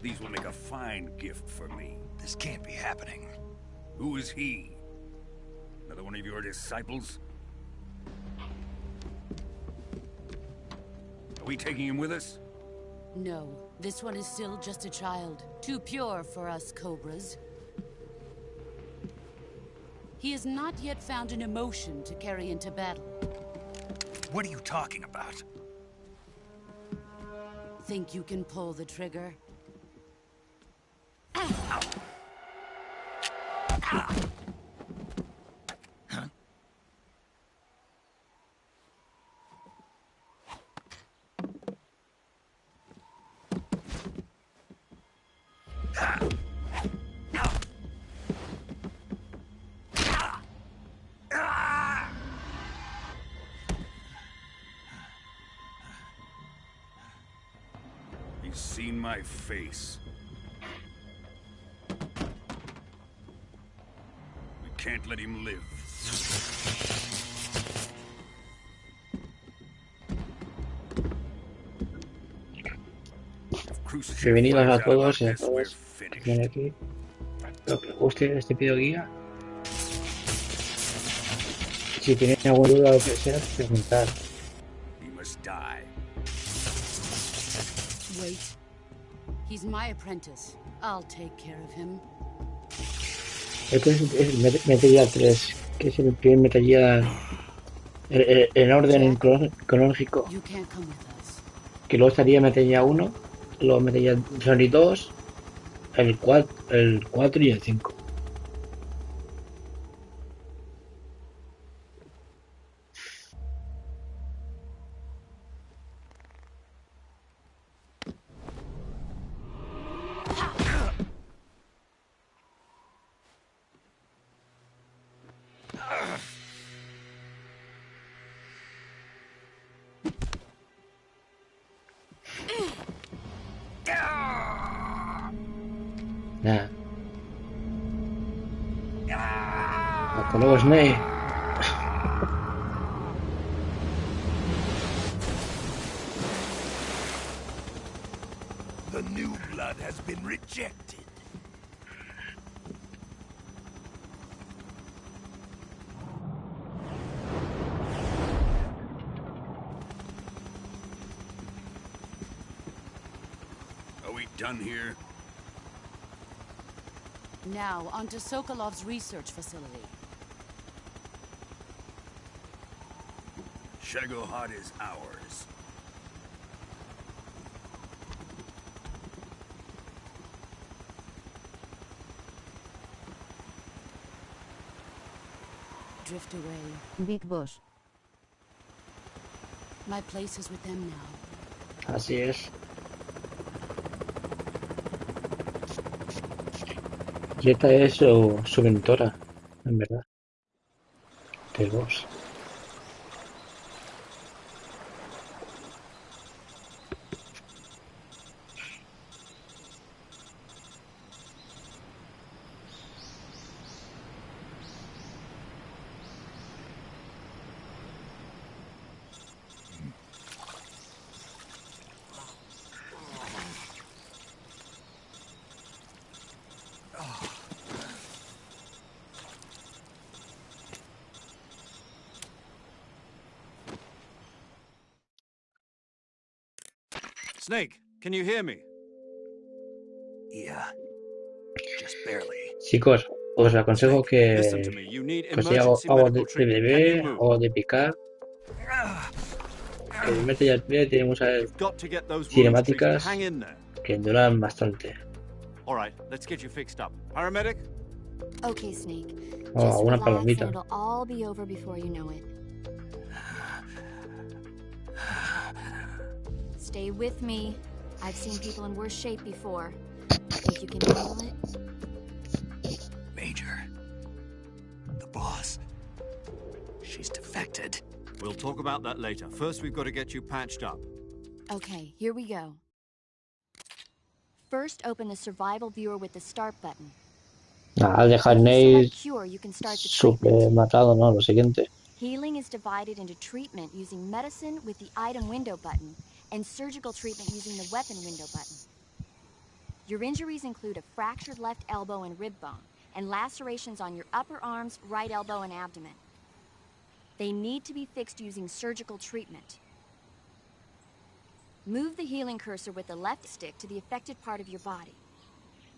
These will make a fine gift for me. This can't be happening. Who is he? Another one of your disciples? Are we taking him with us? No, this one is still just a child. Too pure for us Cobras. He has not yet found an emotion to carry into battle. What are you talking about? Think you can pull the trigger? He's seen my face. We can't let him live. Bienvenidos a todos y a todas que tienen aquí. Espero que os guste este video guía. Si tienen alguna duda o lo que sea, preguntar. Wait. He's my apprentice. I'll take care of him. Este es Metal Gear 3, que es el primer Metal Gear en orden cronológico. Que luego estaría Metal Gear 1, luego Metal Gear Solid 2, el 4 y el 5. Nada. Hasta luego, Snake. The new blood has been rejected. Are we done here? Now, onto Sokolov's research facility. Shagohod is ours. Drift away. Big Boss. My place is with them now. Así es. Y esta es su mentora, en verdad. Del boss. Snake, can you hear me? Yeah, just barely. Chicos, os aconsejo que os haga agua de beber o de picar felizmente ya tenemos cinemáticas que duran bastante. Okay, Snake. Oh, Just una relax palomita. and it'll all be over before you know it. Stay with me. I've seen people in worse shape before. Think you can handle it? Major. The boss. She's defected. We'll talk about that later. First, we've got to get you patched up. Okay, here we go. First, open the survival viewer with the start button. Nada, deja If you Nate select cure, you can start the super treatment. matado, ¿no? Lo siguiente. Healing is divided into treatment using medicine with the item window button and surgical treatment using the weapon window button. Your injuries include a fractured left elbow and rib bone and lacerations on your upper arms, right elbow, and abdomen. They need to be fixed using surgical treatment. Move the healing cursor with the left stick to the affected part of your body.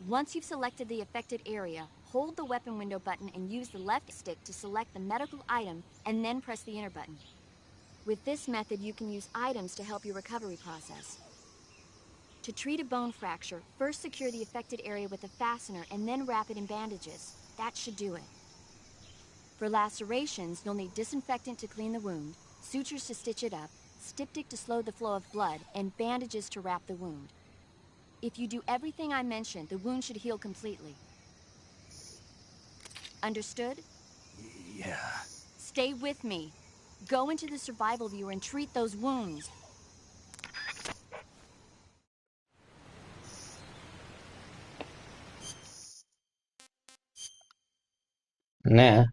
Once you've selected the affected area, hold the weapon window button and use the left stick to select the medical item and then press the enter button. With this method, you can use items to help your recovery process. To treat a bone fracture, first secure the affected area with a fastener and then wrap it in bandages. That should do it. For lacerations, you'll need disinfectant to clean the wound, sutures to stitch it up, styptic to slow the flow of blood, and bandages to wrap the wound. If you do everything I mentioned, the wound should heal completely. Understood? Yeah. Stay with me. Go into the survival viewer and treat those wounds. Nah.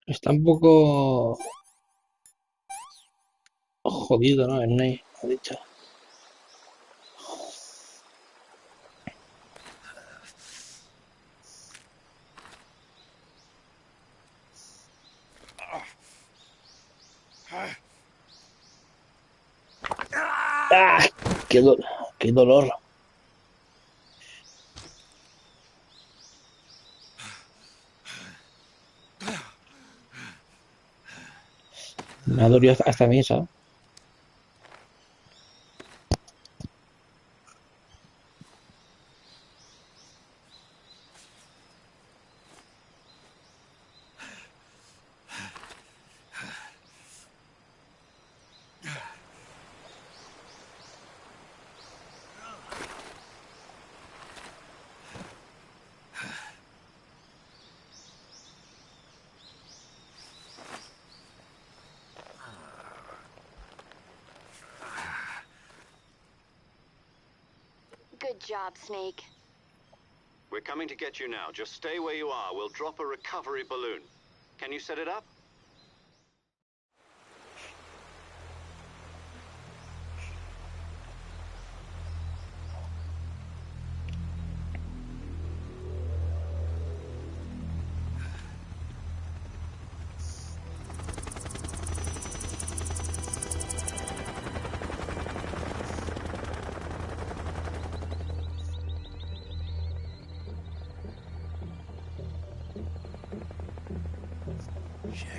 Está un poco jodido, ¿no? El Nate, ha dicho. ¡Ah! ¡Qué dolor! Me ha dolido hasta a mí, ¿sabes? Good job, Snake. We're coming to get you now. Just stay where you are. We'll drop a recovery balloon. Can you set it up? Shit.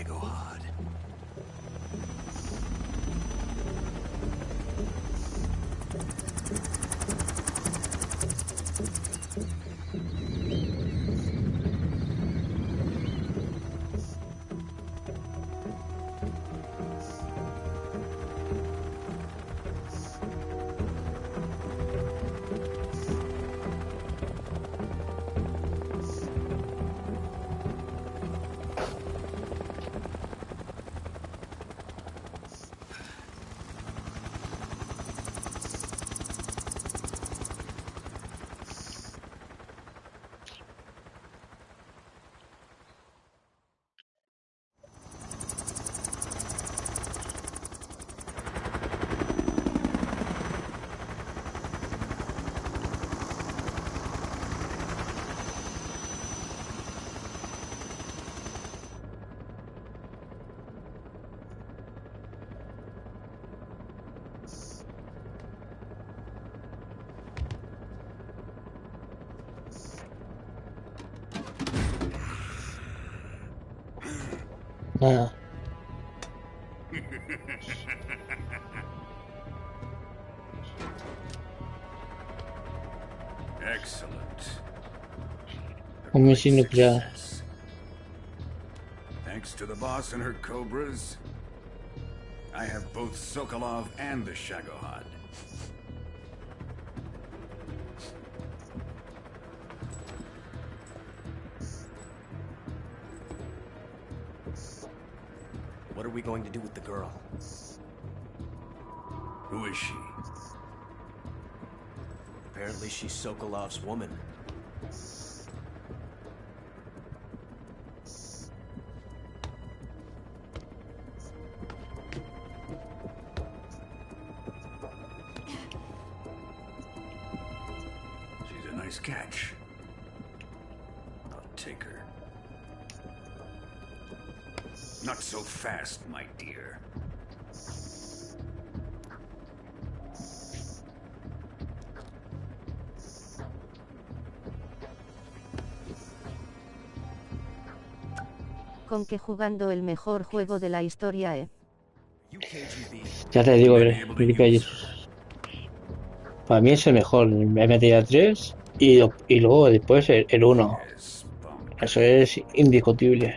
Nada. Excellent. Un misil nuclear. Thanks to the boss and her cobras, I have both Sokolov and the Shagohod. What are we going to do with the girl? Who is she? Apparently she's Sokolov's woman. She's a nice catch. I'll take her. Not so fast, my dear. Con que jugando el mejor juego de la historia, Ya te digo, para mí es el mejor. Me metí 3 y luego después el 1. Eso es indiscutible.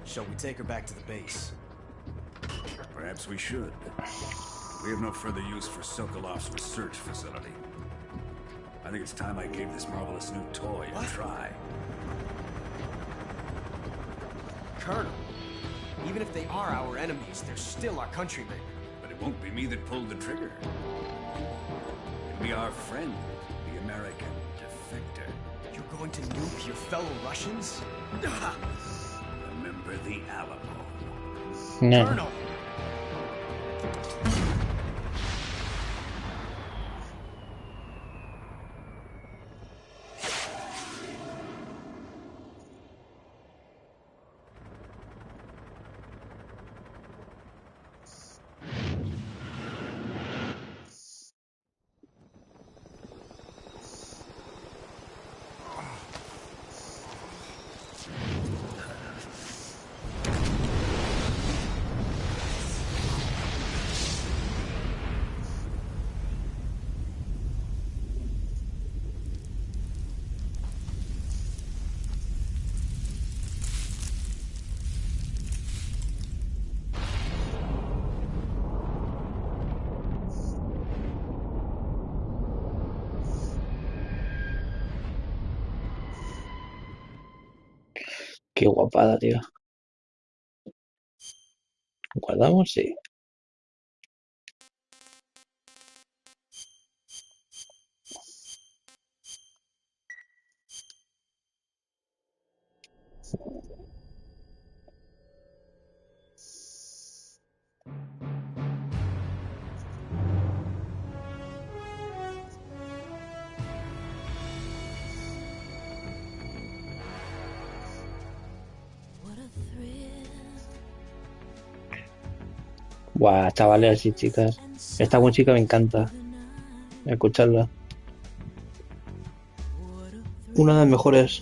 Shall we take her back to the base? Perhaps we should. We have no further use for Sokolov's research facility. I think it's time I gave this marvelous new toy a try. Colonel, even if they are our enemies, they're still our countrymen. But it won't be me that pulled the trigger. It'll be our friend, the American defector. You're going to nuke your fellow Russians? Remember the Alamo. No. Colonel! Qué guapada, tío. ¿Guardamos? Sí. Buah, chavales y chicas. Esta música me encanta. Escucharla. Una de las mejores.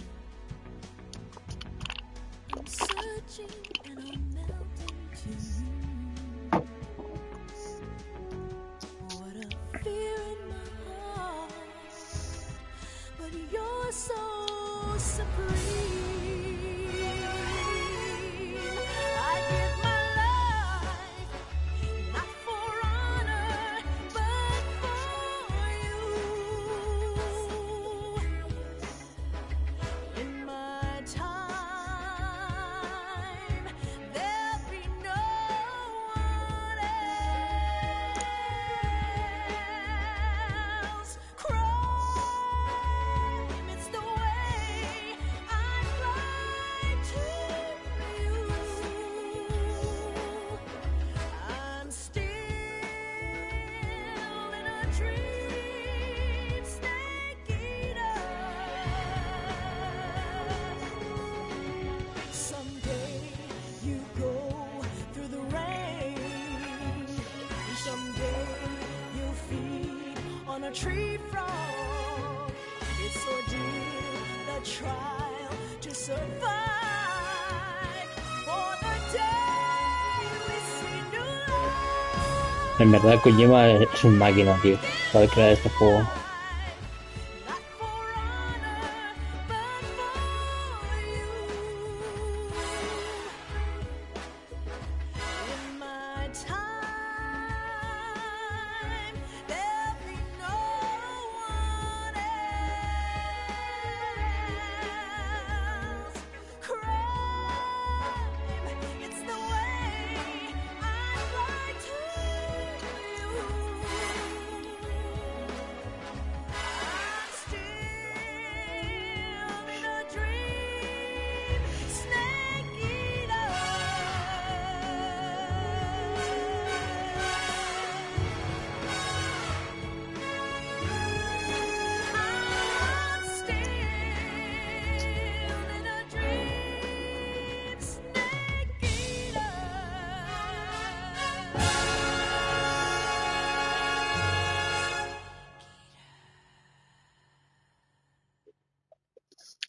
En verdad, Kojima es un máquina, tío, para crear este juego.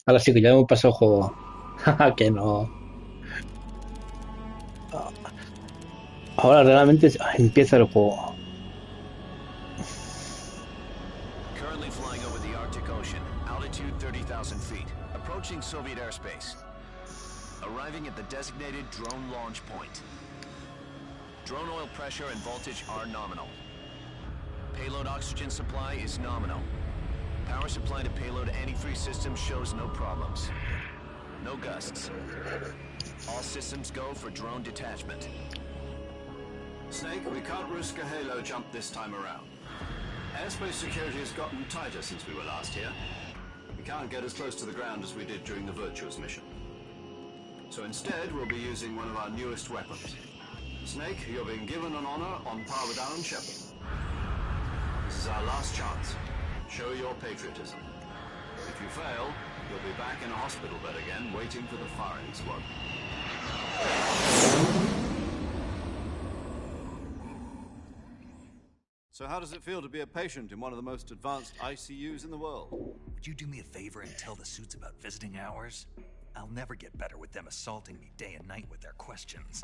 Ahora sí que ya hemos pasado el juego. Que no. Ahora realmente empieza el juego. Currently flying over the Arctic Ocean, altitude 30,000 feet, approaching Soviet airspace. Arriving at the designated drone launch point. Drone oil pressure and voltage are nominal. Payload oxygen supply is nominal. Power supply to payload antifreeze system shows no problems. No gusts. All systems go for drone detachment. Snake, we can't risk a halo jump this time around. Airspace security has gotten tighter since we were last here. We can't get as close to the ground as we did during the Virtuous mission. So instead, we'll be using one of our newest weapons. Snake, you're being given an honor on par with Alan Shepard. This is our last chance. Show your patriotism. If you fail, you'll be back in a hospital bed again, waiting for the firing squad. So how does it feel to be a patient in one of the most advanced ICUs in the world? Would you do me a favor and tell the suits about visiting hours? I'll never get better with them assaulting me day and night with their questions.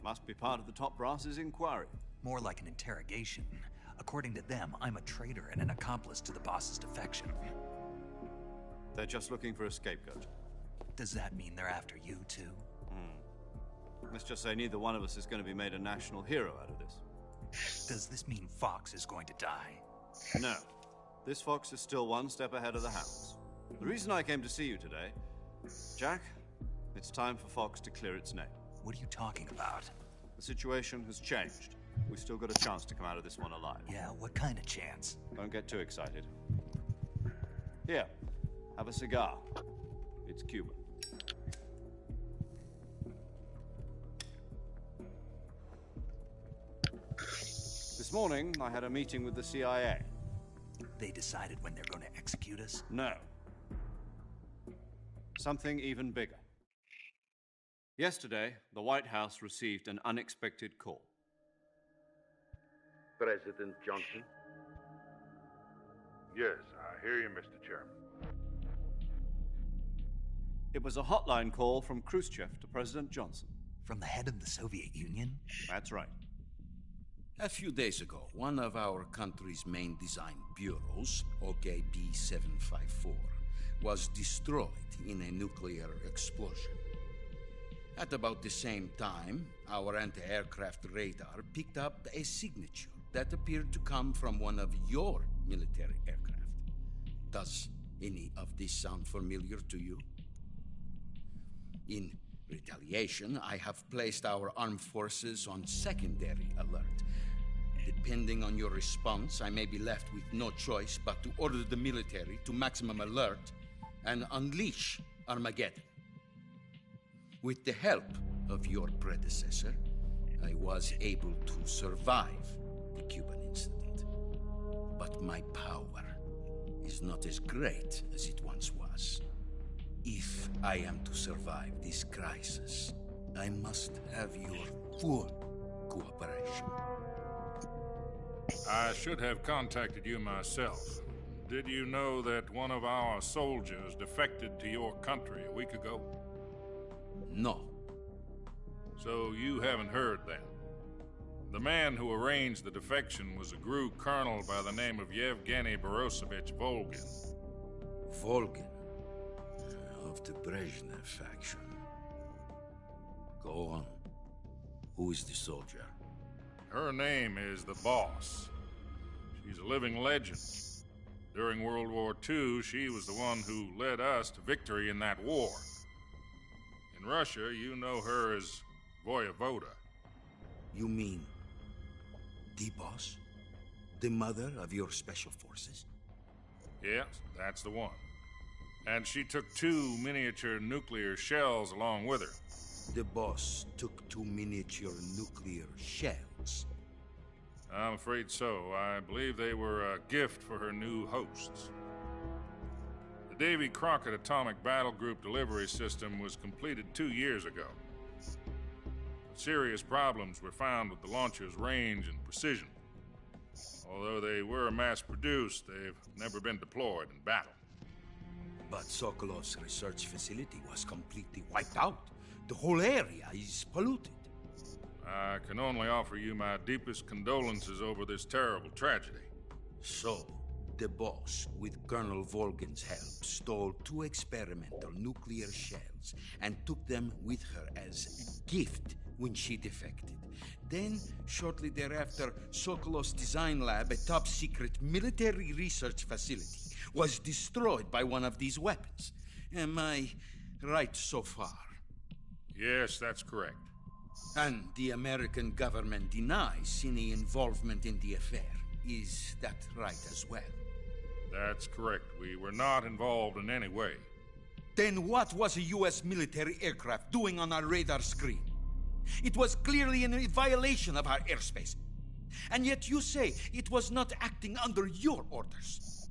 Must be part of the top brass's inquiry. More like an interrogation. According to them, I'm a traitor and an accomplice to the boss's defection. They're just looking for a scapegoat. Does that mean they're after you, too? Let's just say neither one of us is going to be made a national hero out of this. Does this mean Fox is going to die? No. This Fox is still one step ahead of the hounds. The reason I came to see you today... Jack, it's time for Fox to clear its name. What are you talking about? The situation has changed. We've still got a chance to come out of this one alive. Yeah, what kind of chance? Don't get too excited. Here, have a cigar. It's Cuban. This morning, I had a meeting with the CIA. They decided when they're going to execute us? No. Something even bigger. Yesterday, the White House received an unexpected call. President Johnson? Yes, I hear you, Mr. Chairman. It was a hotline call from Khrushchev to President Johnson. From the head of the Soviet Union? That's right. A few days ago, one of our country's main design bureaus, ps5, was destroyed in a nuclear explosion. At about the same time, our anti-aircraft radar picked up a signature that appeared to come from one of your military aircraft. Does any of this sound familiar to you? In retaliation, I have placed our armed forces on secondary alert. Depending on your response, I may be left with no choice but to order the military to maximum alert and unleash Armageddon. With the help of your predecessor, I was able to survive the Cuban incident. But my power is not as great as it once was. If I am to survive this crisis, I must have your full cooperation. I should have contacted you myself, Did you know that one of our soldiers defected to your country a week ago? No. So you haven't heard then. The man who arranged the defection was a GRU colonel by the name of Yevgeny Borosovich Volgin. Volgin? Of the Brezhnev faction. Go on. Who is the soldier? Her name is the Boss. She's a living legend. During World War II, she was the one who led us to victory in that war. In Russia, you know her as Voyevoda. You mean the Boss? The mother of your special forces? Yes, that's the one. And she took 2 miniature nuclear shells along with her. The Boss took 2 miniature nuclear shells? I'm afraid so. I believe they were a gift for her new hosts. The Davy Crockett Atomic Battle Group delivery system was completed 2 years ago. Serious problems were found with the launcher's range and precision. Although they were mass-produced, they've never been deployed in battle. But Sokolov's research facility was completely wiped out. The whole area is polluted. I can only offer you my deepest condolences over this terrible tragedy. So, the Boss, with Colonel Volgin's help, stole 2 experimental nuclear shells and took them with her as a gift when she defected. Then, shortly thereafter, Sokolov's design lab, a top-secret military research facility, was destroyed by one of these weapons. Am I right so far? Yes, that's correct. And the American government denies any involvement in the affair. Is that right as well? That's correct. We were not involved in any way. Then what was a U.S. military aircraft doing on our radar screen? It was clearly in violation of our airspace. And yet you say it was not acting under your orders.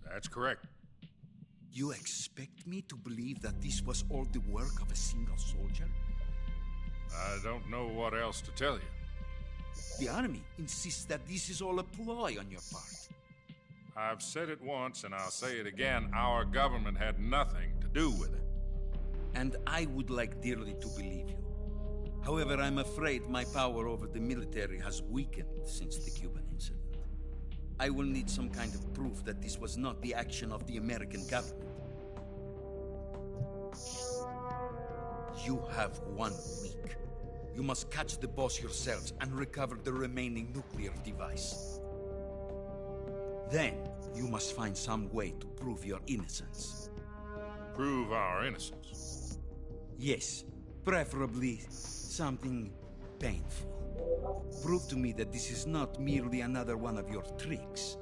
That's correct. You expect me to believe that this was all the work of a single soldier? I don't know what else to tell you. The Army insists that this is all a ploy on your part. I've said it once, and I'll say it again. Our government had nothing to do with it. And I would like dearly to believe you. However, I'm afraid my power over the military has weakened since the Cuban incident. I will need some kind of proof that this was not the action of the American government. You have 1 week. You must catch the Boss yourselves and recover the remaining nuclear device. Then, you must find some way to prove your innocence. Prove our innocence? Yes, preferably something painful. Prove to me that this is not merely another one of your tricks.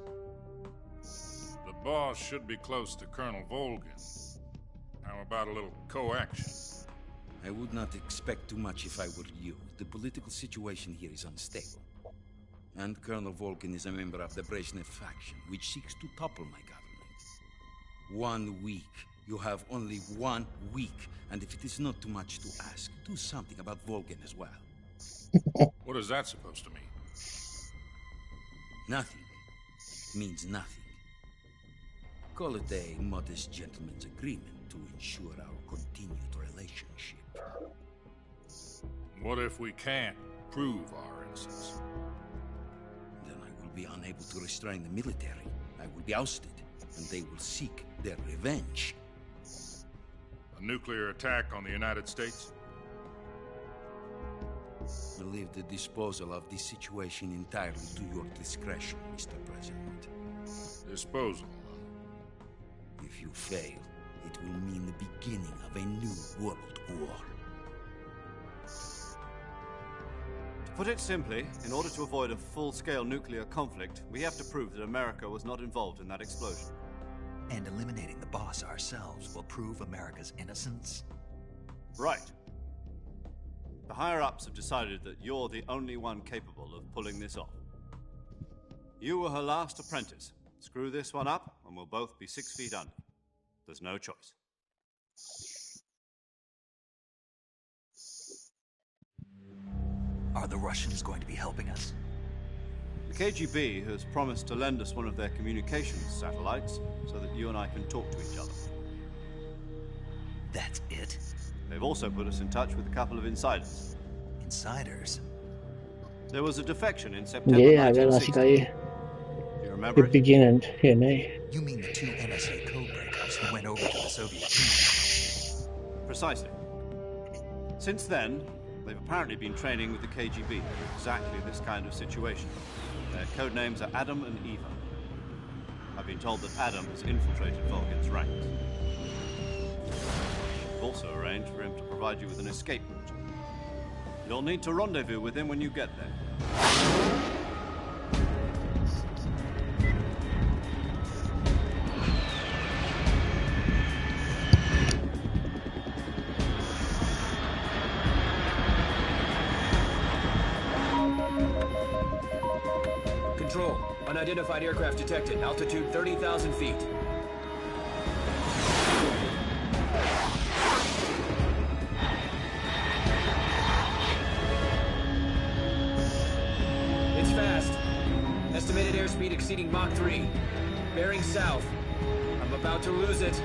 The Boss should be close to Colonel Volgin. How about a little co-action? I would not expect too much if I were you. The political situation here is unstable. And Colonel Volgin is a member of the Brezhnev faction, which seeks to topple my government. 1 week. You have only 1 week. And if it is not too much to ask, do something about Volgin as well. What is that supposed to mean? Nothing means nothing. Call it a modest gentleman's agreement to ensure our continued relationship. What if we can't prove our innocence? Then I will be unable to restrain the military. I will be ousted, and they will seek their revenge. A nuclear attack on the United States? I leave the disposal of this situation entirely to your discretion, Mr. President. Disposal? If you fail, it will mean the beginning of a new world war. To put it simply, in order to avoid a full-scale nuclear conflict, we have to prove that America was not involved in that explosion. And eliminating the Boss ourselves will prove America's innocence? Right. The higher-ups have decided that you're the only one capable of pulling this off. You were her last apprentice. Screw this one up, and we'll both be 6 feet under. There's no choice. Are the Russians going to be helping us? KGB has promised to lend us one of their communications satellites so that you and I can talk to each other. That's it? They've also put us in touch with a couple of insiders. Insiders? There was a defection in September Yeah, había una 1960. chica ahí. Do you remember it? Beginning, DNA. You mean the two NSA codebreakers who went over to the Soviet Union? Precisely. Since then, they've apparently been training with the KGB for exactly this kind of situation. Their code names are Adam and Eva. I've been told that Adam has infiltrated Volgin's ranks. We've also arranged for him to provide you with an escape route. You'll need to rendezvous with him when you get there. Control. Unidentified aircraft detected. Altitude 30,000 feet. It's fast. Estimated airspeed exceeding Mach 3. Bearing south. I'm about to lose it.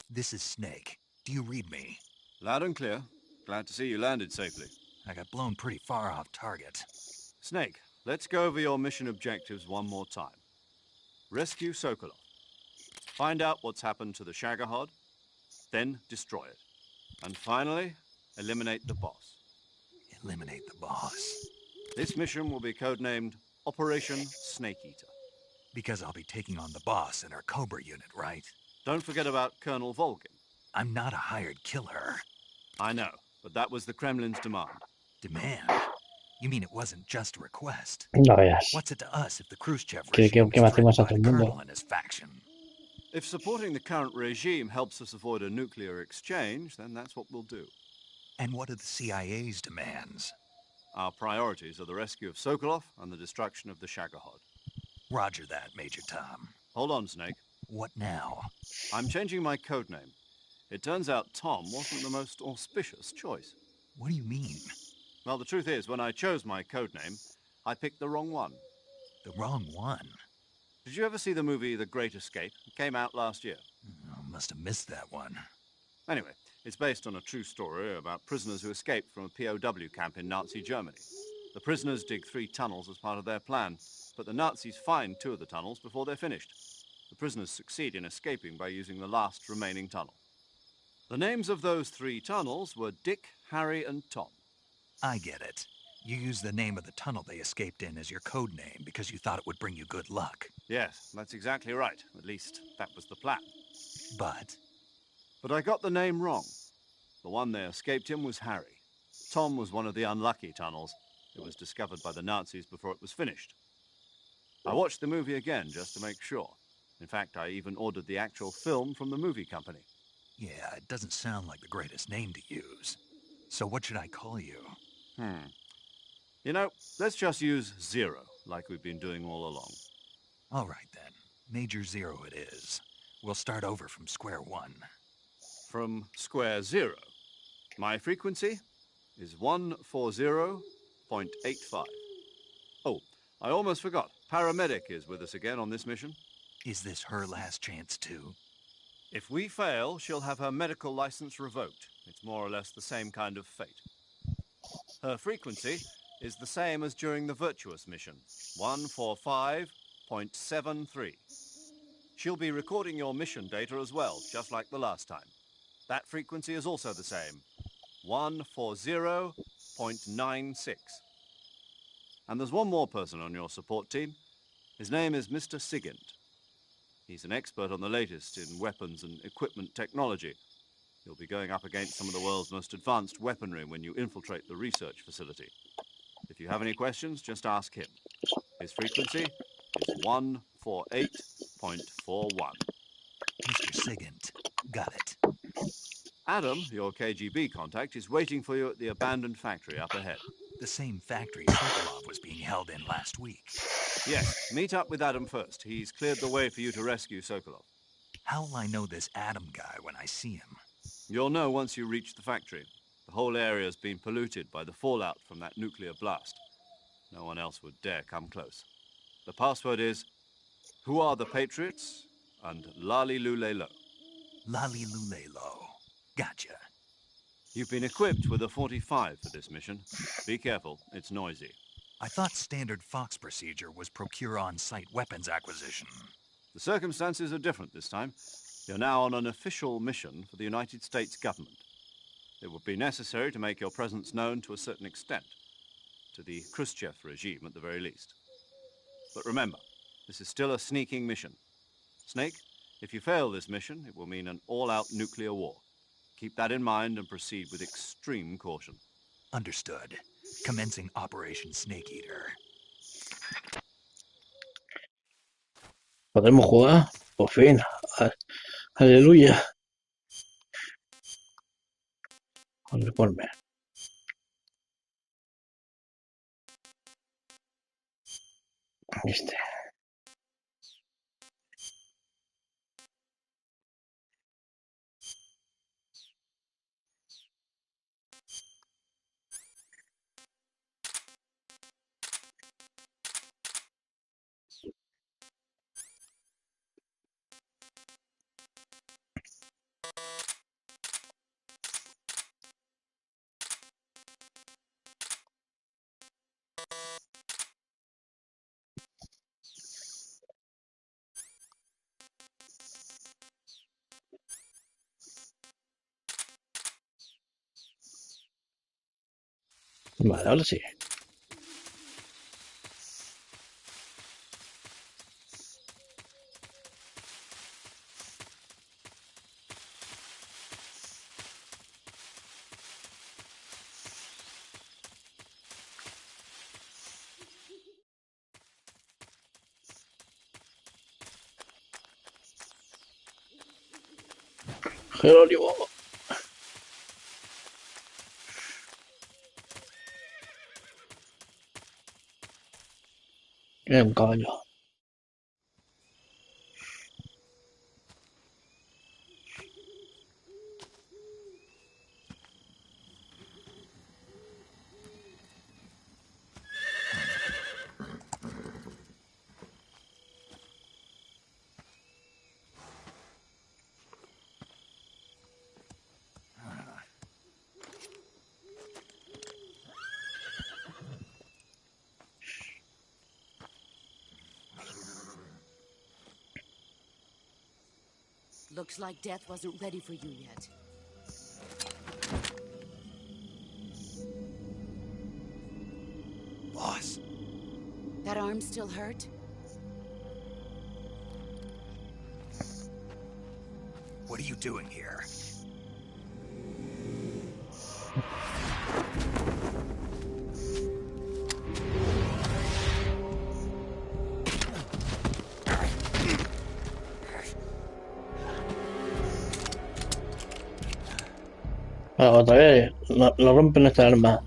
This is Snake. Do you read me? Loud and clear. Glad to see you landed safely. I got blown pretty far off target. Snake, let's go over your mission objectives one more time. Rescue Sokolov. Find out what's happened to the Shagohod, then destroy it. And finally, eliminate the boss. Eliminate the boss? This mission will be codenamed Operation Snake Eater. Because I'll be taking on the boss in our Cobra unit, right? Don't forget about Colonel Volgin. I'm not a hired killer. I know, but that was the Kremlin's demand. Demand? You mean it wasn't just a request? No veas. What's it to us if the Khrushchev ¿Qué regime me hace más was a todo threatened by el the mundo? colonel and his faction? If supporting the current regime helps us avoid a nuclear exchange, then that's what we'll do. And what are the CIA's demands? Our priorities are the rescue of Sokolov and the destruction of the Shagohod. Roger that, Major Tom. Hold on, Snake. What now? I'm changing my codename. It turns out Tom wasn't the most auspicious choice. What do you mean? Well, the truth is, when I chose my codename, I picked the wrong one. The wrong one? Did you ever see the movie The Great Escape? It came out last year. Oh, must have missed that one. Anyway, it's based on a true story about prisoners who escaped from a POW camp in Nazi Germany. The prisoners dig 3 tunnels as part of their plan, but the Nazis find 2 of the tunnels before they're finished. The prisoners succeed in escaping by using the last remaining tunnel. The names of those 3 tunnels were Dick, Harry, and Tom. I get it. You used the name of the tunnel they escaped in as your code name because you thought it would bring you good luck. Yes, that's exactly right. At least, that was the plan. But I got the name wrong. The one they escaped in was Harry. Tom was one of the unlucky tunnels. It was discovered by the Nazis before it was finished. I watched the movie again just to make sure. In fact, I even ordered the actual film from the movie company. yeah, it doesn't sound like the greatest name to use. So what should I call you? You know, let's just use Zero, like we've been doing all along. All right, then. Major Zero it is. We'll start over from square one. From square 0. My frequency? is 140.85. Oh, I almost forgot. Paramedic is with us again on this mission. Is this her last chance, too? If we fail, she'll have her medical license revoked. It's more or less the same kind of fate. Her frequency is the same as during the Virtuous mission, 145.73. She'll be recording your mission data as well, just like the last time. That frequency is also the same, 140.96. And there's one more person on your support team. His name is Mr. Sigint. He's an expert on the latest in weapons and equipment technology. You'll be going up against some of the world's most advanced weaponry when you infiltrate the research facility. If you have any questions, just ask him. His frequency is 148.41. Mr. Sigint. Got it. Adam, your KGB contact, is waiting for you at the abandoned factory up ahead. The same factory Sokolov was being held in last week. Yes, meet up with Adam first. He's cleared the way for you to rescue Sokolov. How will I know this Adam guy when I see him? You'll know once you reach the factory. The whole area's been polluted by the fallout from that nuclear blast. No one else would dare come close. The password is, "Who are the Patriots?" and Lali Lule Lo. Lali Lule Lo. Gotcha. You've been equipped with a 45 for this mission. Be careful, it's noisy. I thought standard Fox procedure was procure on-site weapons acquisition. The circumstances are different this time. You're now on an official mission for the United States government. It would be necessary to make your presence known to a certain extent, to the Khrushchev regime at the very least. But remember, this is still a sneaking mission. Snake, if you fail this mission, it will mean an all-out nuclear war. Keep that in mind and proceed with extreme caution. Understood. Commencing Operation Snake Eater. Podemos jugar, por fin. Aleluya. Ponme. Este. Vale, ahora sí. Jerónimo. Es un caballo. Looks like death wasn't ready for you yet. Boss. That arm still hurt? What are you doing here? Otra vez, no rompe nuestra arma.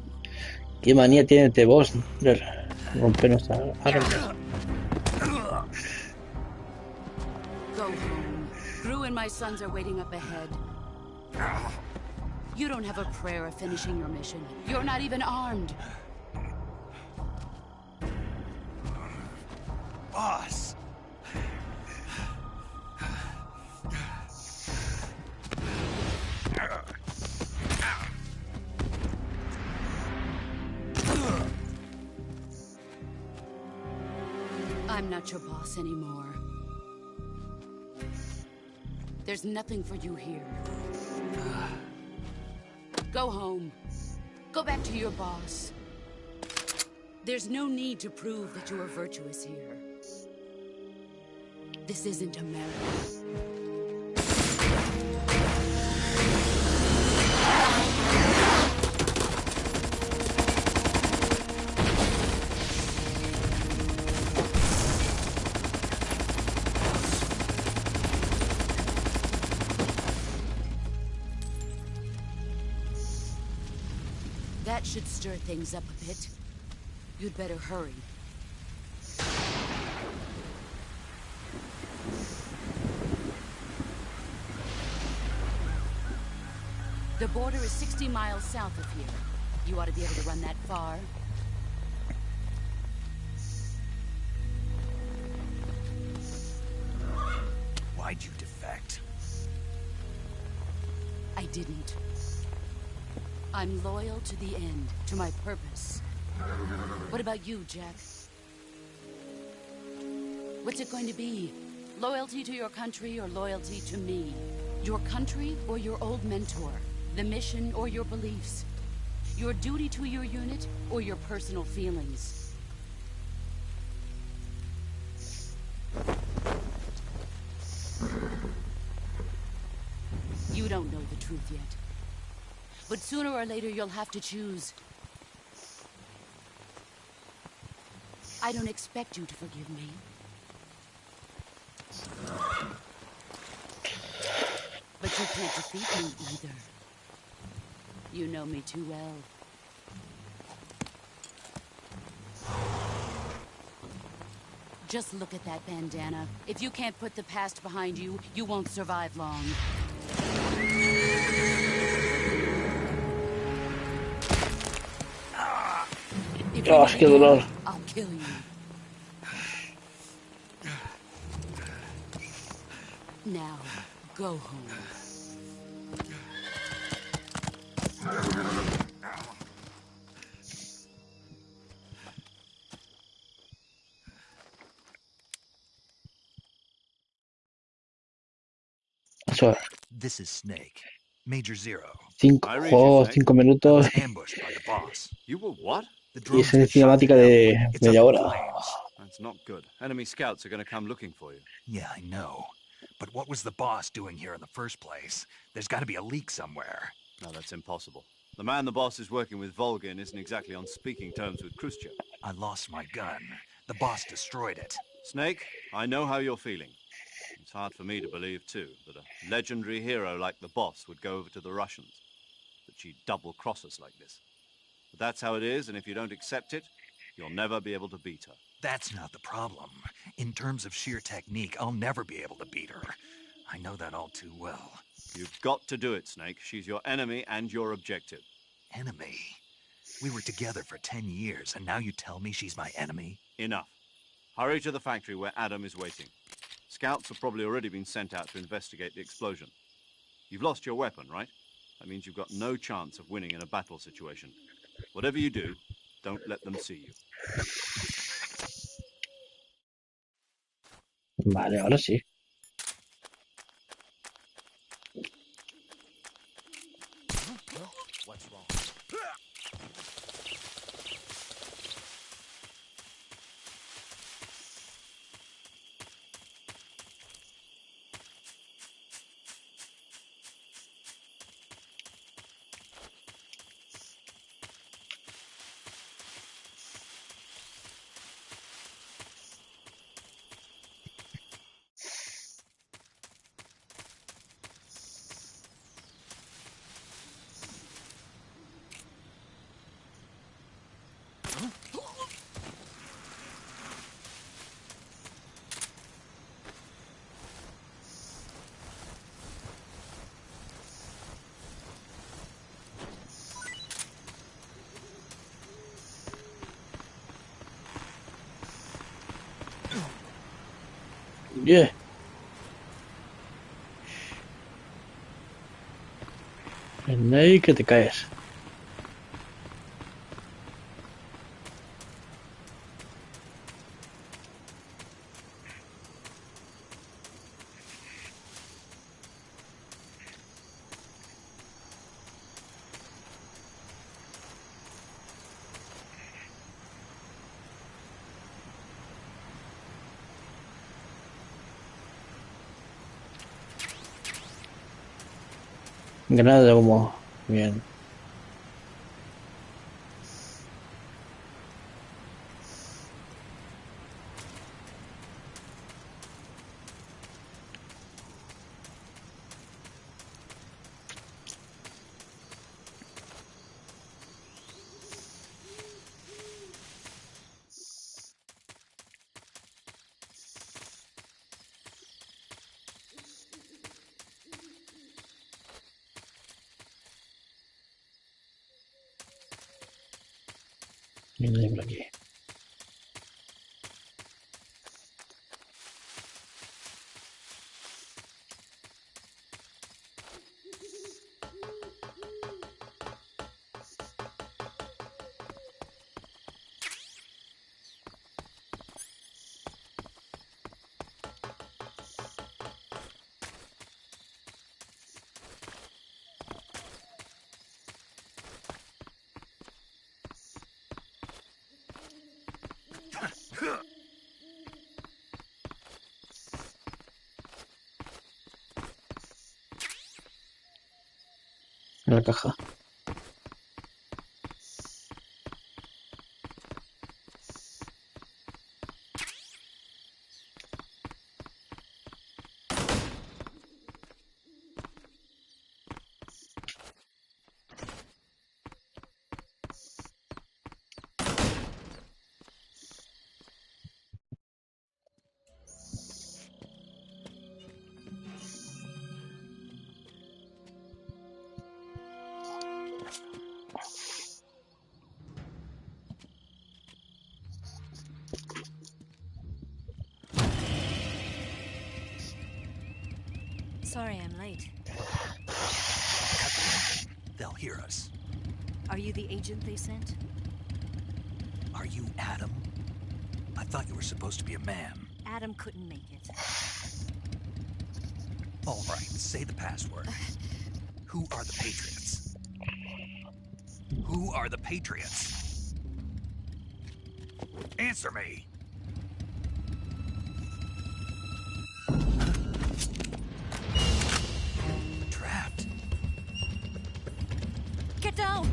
¿Qué manía tiene este boss de romper nuestra arma? Go home. Gru and my sons are waiting up ahead. You don't have a prayer of finishing your mission. You're not even armed. Boss! I'm not your boss anymore. There's nothing for you here. Go home. Go back to your boss. There's no need to prove that you are virtuous here. This isn't America. That should stir things up a bit. You'd better hurry. The border is 60 miles south of here. You ought to be able to run that far. Why'd you defect? I didn't. I'm loyal to the end, to my purpose. What about you, Jack? What's it going to be? Loyalty to your country or loyalty to me? Your country or your old mentor? The mission or your beliefs? Your duty to your unit or your personal feelings? You don't know the truth yet. But sooner or later you'll have to choose. I don't expect you to forgive me. But you can't defeat me either. You know me too well. Just look at that bandana. If you can't put the past behind you, you won't survive long. Gosh, qué dolor. I'll kill you. Now, go home. Eso es. This is Snake. Major Zero. 5 minutos. Ambushed by the boss. You were what? Y esa es cinemática de media hora. That's not good. Enemy scouts are going to come looking for you. Yeah, I know. But what was the boss doing here in the first place? There's got to be a leak somewhere. No, that's impossible. The man the boss is working with, Volgin, isn't exactly on speaking terms with Khrushchev. I lost my gun. The boss destroyed it. Snake, I know how you're feeling. It's hard for me to believe, too, that a legendary hero like the boss would go over to the Russians. That she'd double-cross us like this. But that's how it is, and if you don't accept it, you'll never be able to beat her. That's not the problem. In terms of sheer technique, I'll never be able to beat her. I know that all too well. You've got to do it, Snake. She's your enemy and your objective. Enemy? We were together for 10 years, and now you tell me she's my enemy? Enough. Hurry to the factory where Adam is waiting. Scouts have probably already been sent out to investigate the explosion. You've lost your weapon, right? That means you've got no chance of winning in a battle situation. Whatever you do, don't let them see you. Vale, ahora sí. What's wrong? Yeah. Nadie que te caes. Granada de humo. Bien. Viene por aquí. En la caja. Sorry I'm late. They'll hear us. Are you the agent they sent? Are you Adam? I thought you were supposed to be a man. Adam couldn't make it. All right, say the password. Who are the Patriots? Who are the Patriots? Answer me. Trapped. Get down!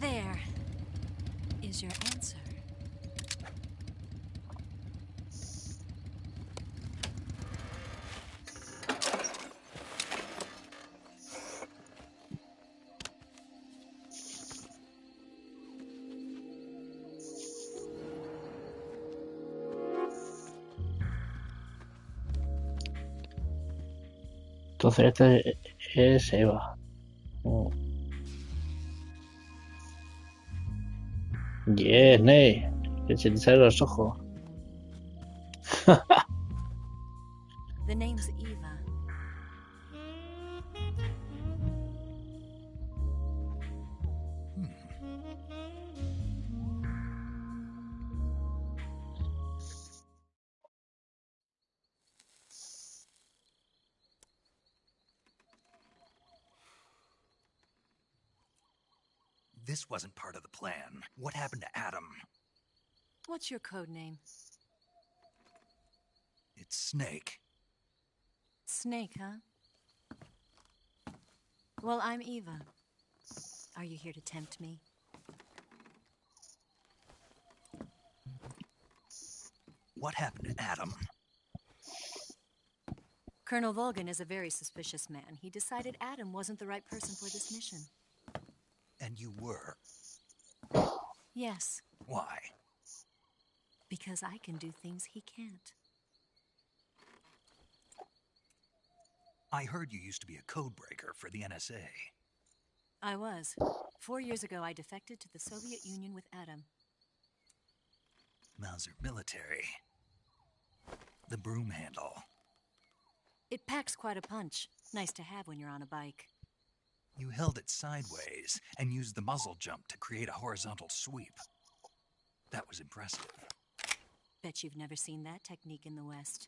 There is your answer. Entonces este es Eva. Oh. Yes, Ney. Que se te salen los ojos. The name's Eva. This wasn't part of the plan. What happened to Adam? What's your code name? It's Snake. Snake, huh? Well, I'm Eva. Are you here to tempt me? What happened to Adam? Colonel Volgan is a very suspicious man. He decided Adam wasn't the right person for this mission. And you were? Yes. Why? Because I can do things he can't. I heard you used to be a codebreaker for the NSA. I was. 4 years ago, I defected to the Soviet Union with Adam. Mauser military. The broom handle. It packs quite a punch. Nice to have when you're on a bike. You held it sideways and used the muzzle jump to create a horizontal sweep. That was impressive. Bet you've never seen that technique in the West.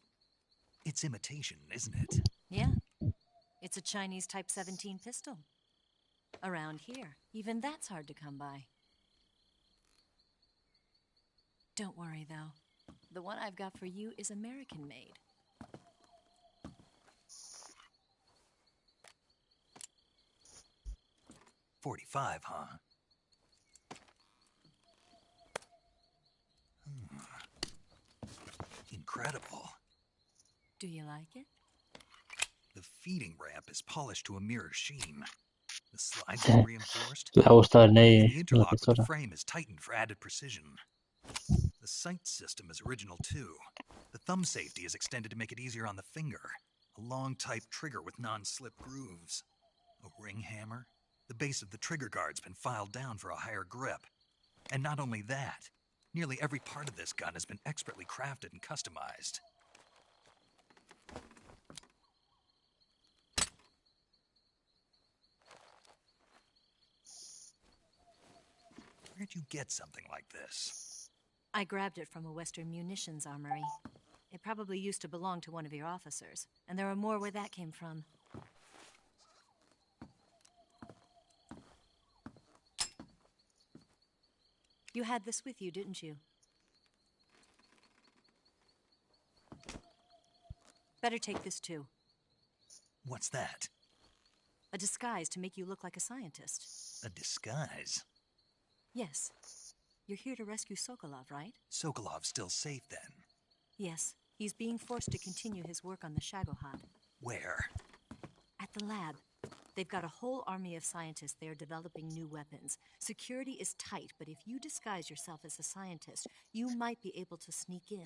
It's imitation, isn't it? Yeah. It's a Chinese Type 17 pistol. Around here, even that's hard to come by. Don't worry, though. The one I've got for you is American-made. .45, huh? Incredible. Do you like it? The feeding ramp is polished to a mirror sheen. The slides are reinforced. Le ha gustado el Ney, The interlock with the frame is tightened for added precision. The sight system is original too. The thumb safety is extended to make it easier on the finger. A long type trigger with non-slip grooves. A ring hammer. The base of the trigger guard's been filed down for a higher grip. And not only that, nearly every part of this gun has been expertly crafted and customized. Where'd you get something like this? I grabbed it from a Western munitions armory. It probably used to belong to one of your officers, and there are more where that came from. You had this with you, didn't you? Better take this too. What's that? A disguise to make you look like a scientist. A disguise? Yes. You're here to rescue Sokolov, right? Sokolov's still safe then? Yes. He's being forced to continue his work on the Shagohod. Where? At the lab. They've got a whole army of scientists there developing new weapons. Security is tight, but if you disguise yourself as a scientist, you might be able to sneak in.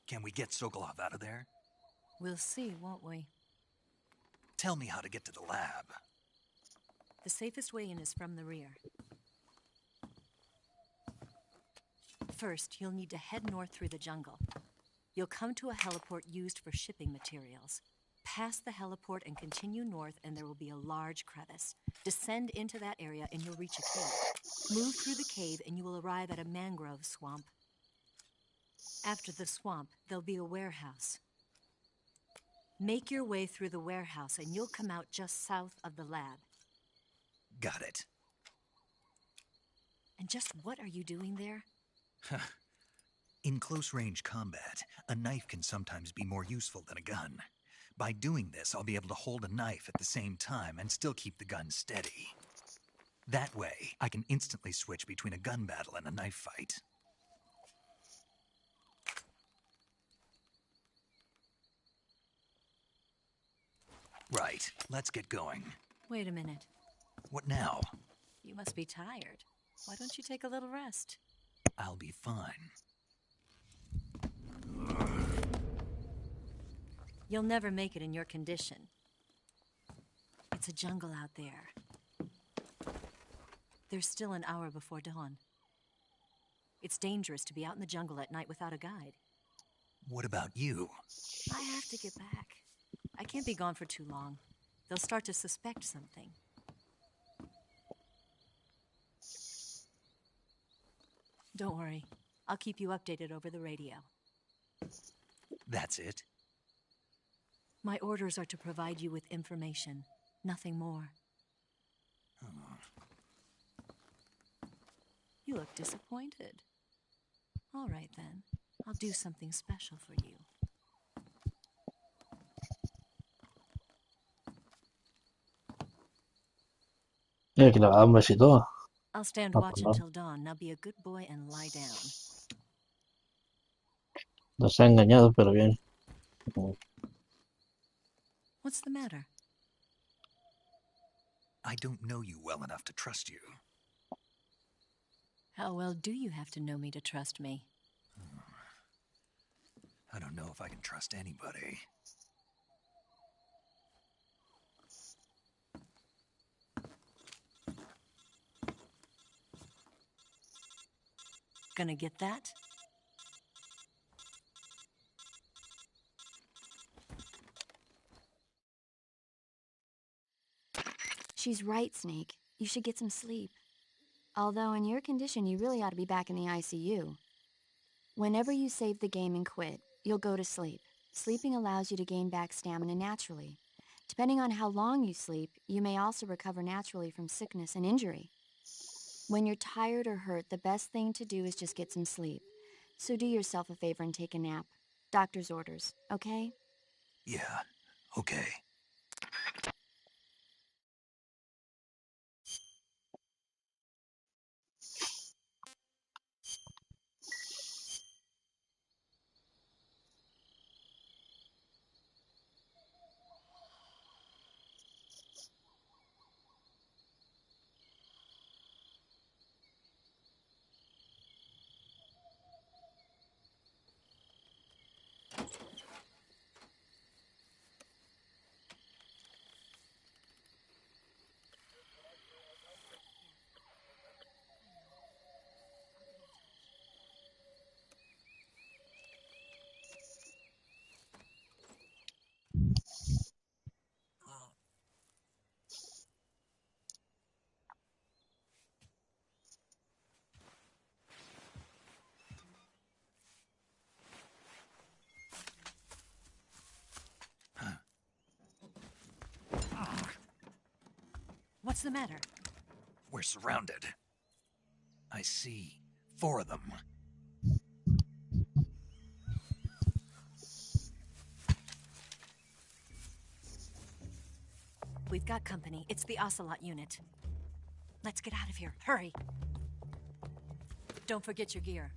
Can we get Sokolov out of there? We'll see, won't we? Tell me how to get to the lab. The safest way in is from the rear. First, you'll need to head north through the jungle. You'll come to a heliport used for shipping materials. Pass the heliport and continue north, and there will be a large crevice. Descend into that area, and you'll reach a cave. Move through the cave, and you will arrive at a mangrove swamp. After the swamp, there'll be a warehouse. Make your way through the warehouse, and you'll come out just south of the lab. Got it. And just what are you doing there? In close-range combat, a knife can sometimes be more useful than a gun. By doing this, I'll be able to hold a knife at the same time and still keep the gun steady. That way, I can instantly switch between a gun battle and a knife fight. Right, let's get going. Wait a minute. What now? You must be tired. Why don't you take a little rest? I'll be fine. You'll never make it in your condition. It's a jungle out there. There's still an hour before dawn. It's dangerous to be out in the jungle at night without a guide. What about you? I have to get back. I can't be gone for too long. They'll start to suspect something. Don't worry. I'll keep you updated over the radio. That's it? My orders are to provide you with information. Nothing more. You look disappointed. All right, then. I'll do something special for you. Mira que le da un besito. I'll stand Ah, watch pues no. until dawn. Now be a good boy and lie down. Nos ha engañado, pero bien. What's the matter? I don't know you well enough to trust you. How well do you have to know me to trust me? I don't know if I can trust anybody. Gonna get that? She's right, Snake. You should get some sleep. Although in your condition, you really ought to be back in the ICU. Whenever you save the game and quit, you'll go to sleep. Sleeping allows you to gain back stamina naturally. Depending on how long you sleep, you may also recover naturally from sickness and injury. When you're tired or hurt, the best thing to do is just get some sleep. So do yourself a favor and take a nap. Doctor's orders, okay? Yeah, okay. What's the matter? We're surrounded. I see 4 of them. We've got company. It's the Ocelot unit. Let's get out of here. Hurry. Don't forget your gear.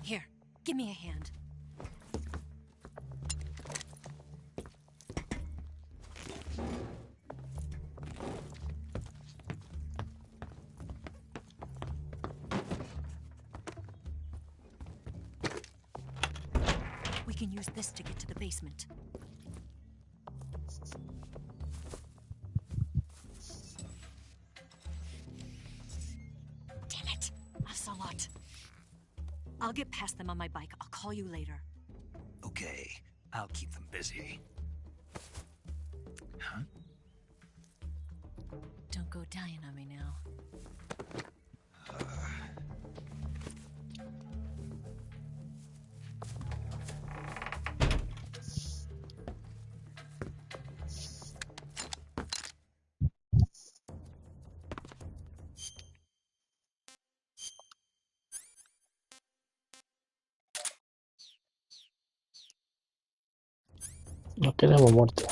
Here, give me a hand. We can use this to get to the basement. Damn it! Ocelot. I'll get past them on my bike. I'll call you later. Okay, I'll keep them busy. Huh? Don't go dying on me now. Nos quedamos muertos.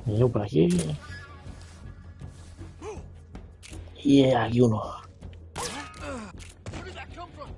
Y yo por aquí. Y aquí uno. Where did that come from?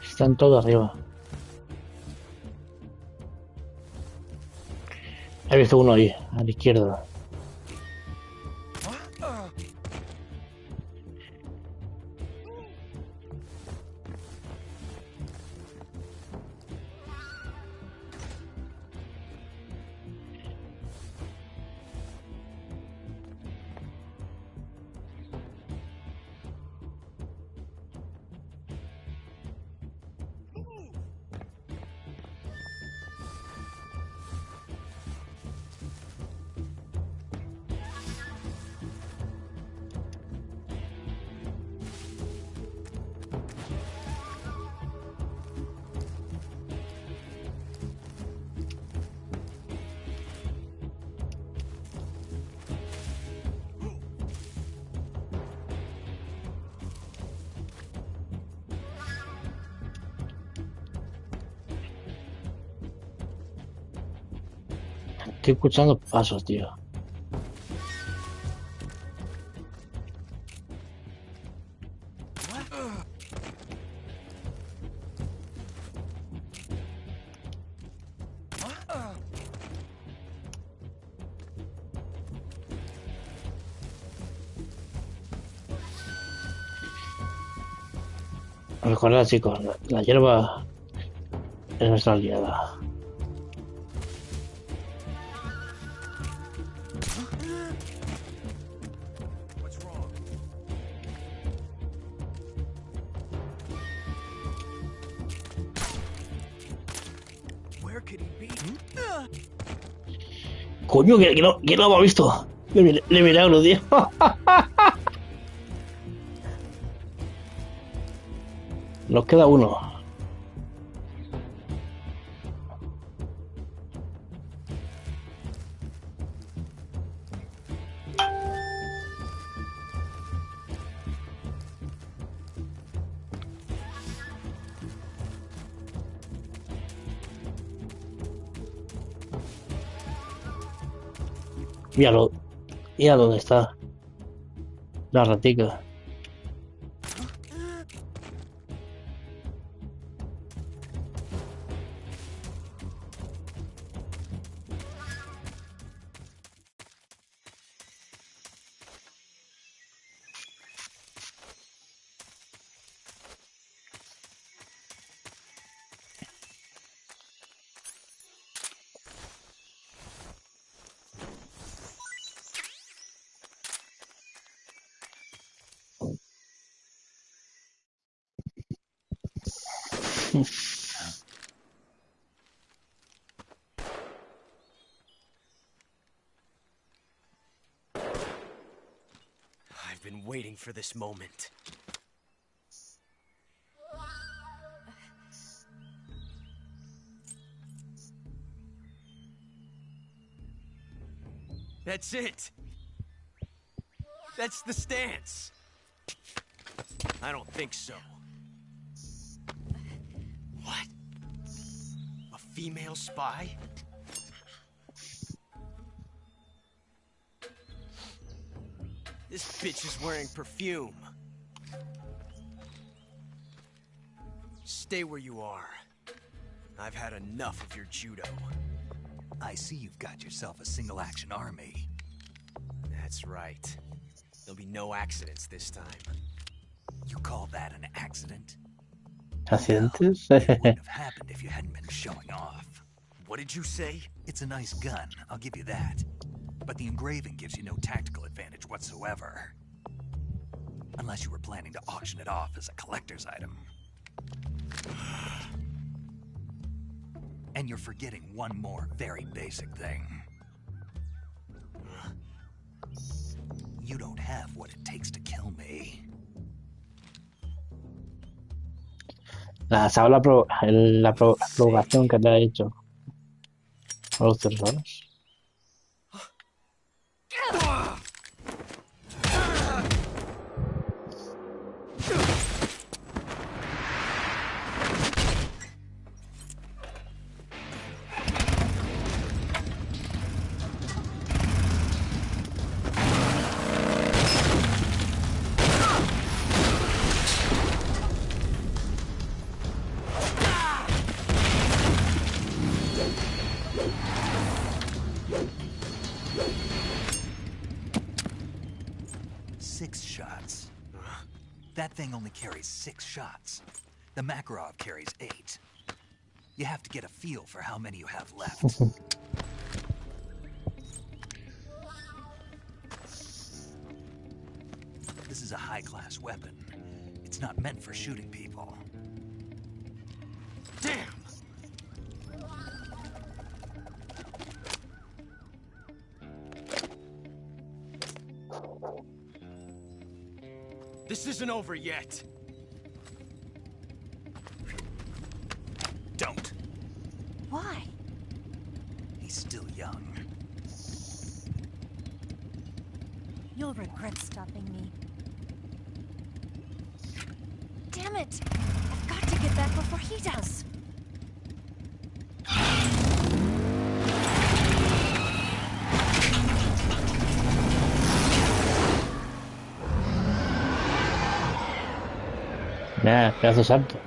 Están todos arriba. He visto uno ahí, a la izquierda. Estoy escuchando pasos, tío. Recordad, chicos, la hierba es nuestra aliada. Coño, que no lo hemos visto. De milagro, tío. Nos queda uno. Míralo. Mira dónde está. La ratica. I've been waiting for this moment. That's it. That's the stance. I don't think so. What? A female spy? This bitch is wearing perfume. Stay where you are. I've had enough of your judo. I see you've got yourself a single-action army. That's right. There'll be no accidents this time. You call that an accident? ¿Accidentes? It wouldn't have happened if you hadn't been showing off. What did you say? It's a nice gun, I'll give you that. But the engraving gives you no tactical advantage whatsoever. Unless you were planning to auction it off as a collector's item. And you're forgetting one more very basic thing. You don't have what it takes to kill me. ¿Sabes la provocación que te ha hecho a los tesoros? That thing only carries 6 shots. The Makarov carries 8. You have to get a feel for how many you have left. This is a high-class weapon. It's not meant for shooting people. Damn! This isn't over yet. Don't. Why? He's still young. You'll regret stopping me. Damn it! I've got to get back before he does. Nah, pedazo salto.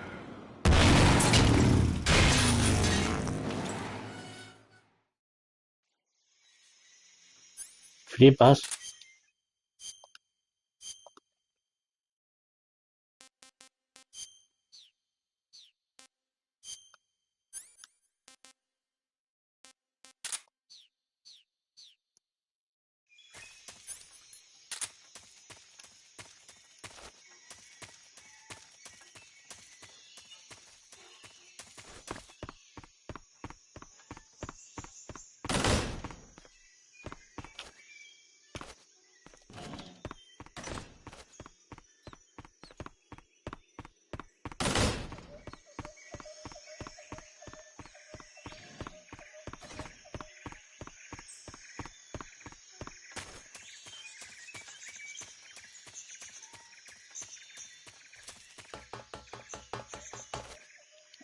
Flipas.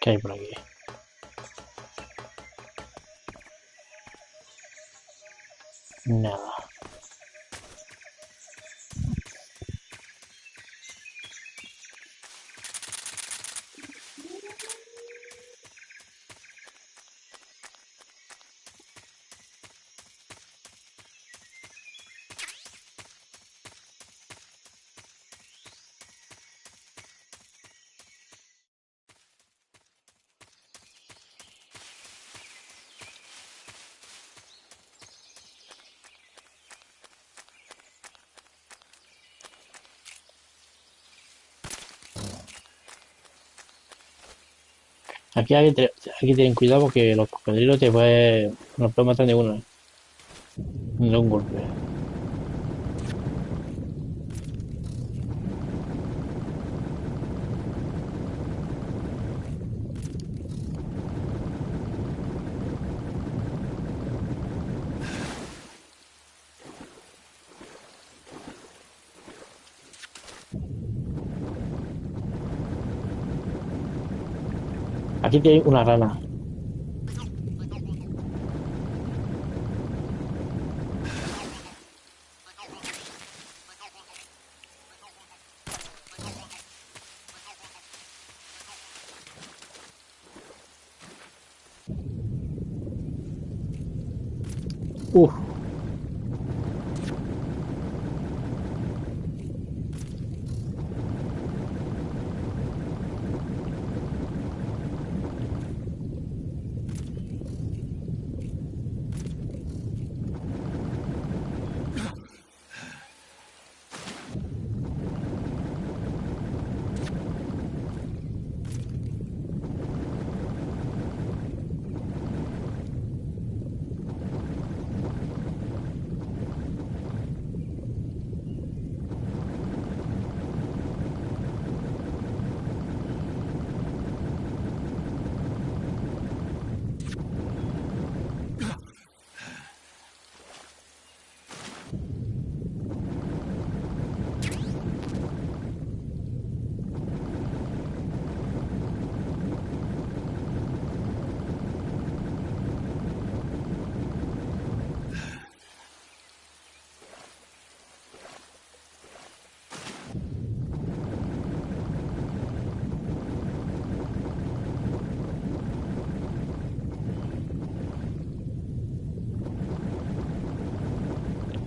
¿Qué hay por aquí? Nada. Aquí tienen cuidado porque los cocodrilos nos pueden matar de uno, de un golpe. Aquí tiene una rana. Uf.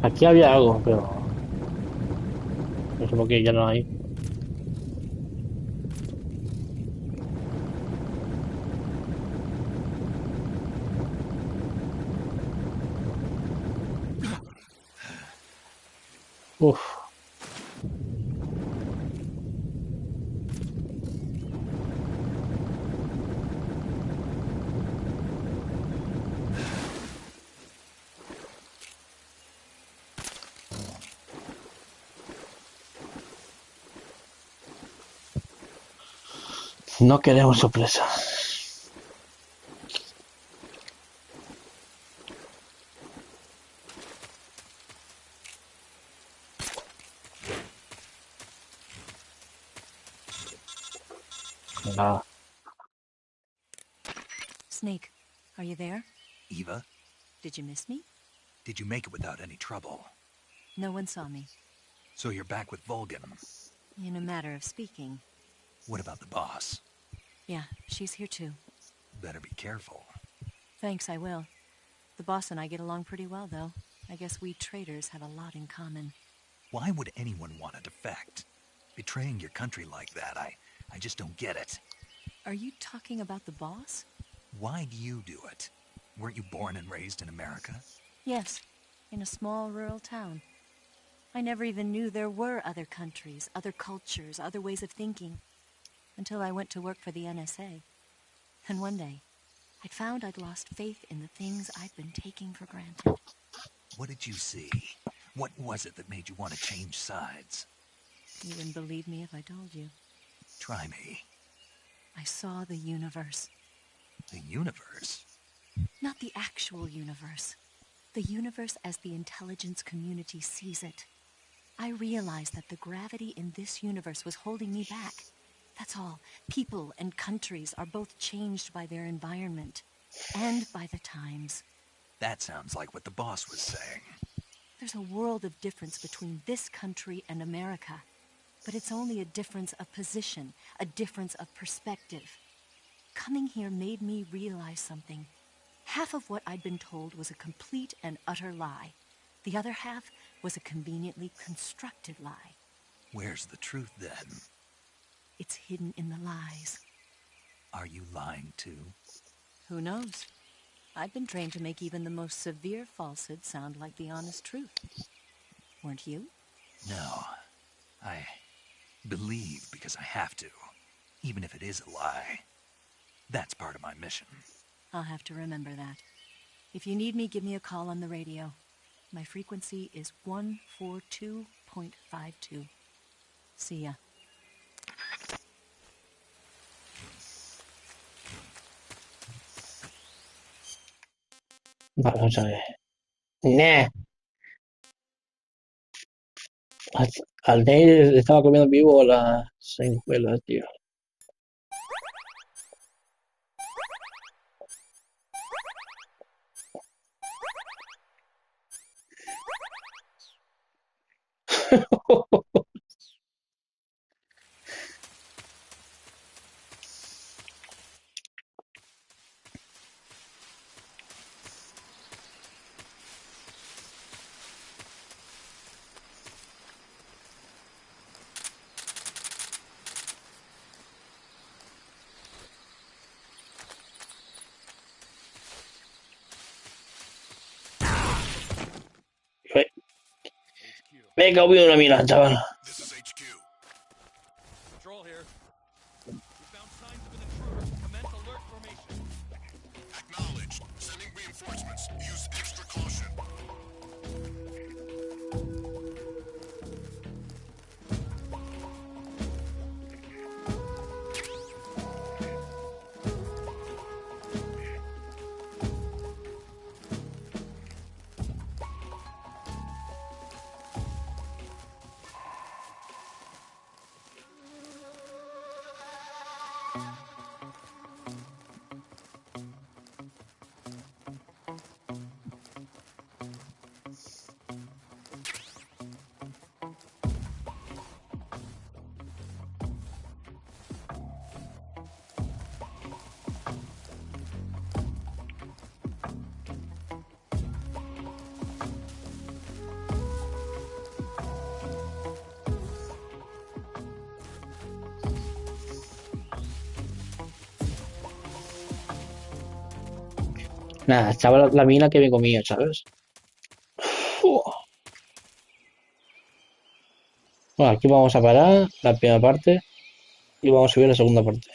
Aquí había algo, pero supongo que ya no hay. Uf. No queremos sorpresa. Nada. Snake, are you there? Eva, Did you miss me? did you make it without any trouble? No one saw me. So you're back with Vulcan. In a matter of speaking. What about the boss? Yeah, she's here too. Better be careful. Thanks, I will. The boss and I get along pretty well, though. I guess we traders have a lot in common. Why would anyone want to defect? Betraying your country like that, I just don't get it. Are you talking about the boss? Why do you do it? Weren't you born and raised in America? Yes, in a small rural town. I never even knew there were other countries, other cultures, other ways of thinking, until I went to work for the NSA. And one day, I'd found I'd lost faith in the things I'd been taking for granted. What did you see? What was it that made you want to change sides? You wouldn't believe me if I told you. Try me. I saw the universe. The universe? Not the actual universe. The universe as the intelligence community sees it. I realized that the gravity in this universe was holding me back. That's all. People and countries are both changed by their environment and by the times. That sounds like what the boss was saying. There's a world of difference between this country and America. But it's only a difference of position, a difference of perspective. Coming here made me realize something. Half of what I'd been told was a complete and utter lie. The other half was a conveniently constructed lie. Where's the truth, then? It's hidden in the lies. Are you lying, too? Who knows? I've been trained to make even the most severe falsehood sound like the honest truth. Weren't you? No. I believe because I have to, even if it is a lie. That's part of my mission. I'll have to remember that. If you need me, give me a call on the radio. My frequency is 142.52. See ya. Vale, vamos a ver. ¡Nah! Al Nate estaba comiendo vivo las secuelas, tío. Me he comido una mina, chaval. This is HQ. Control here. We found signs of an intruder. Commence alert formation. Acknowledged. Sending reinforcements. Use extra caution. Nada, chaval, la mina que me comía, ¿sabes? Bueno, aquí vamos a parar la primera parte y vamos a subir la segunda parte.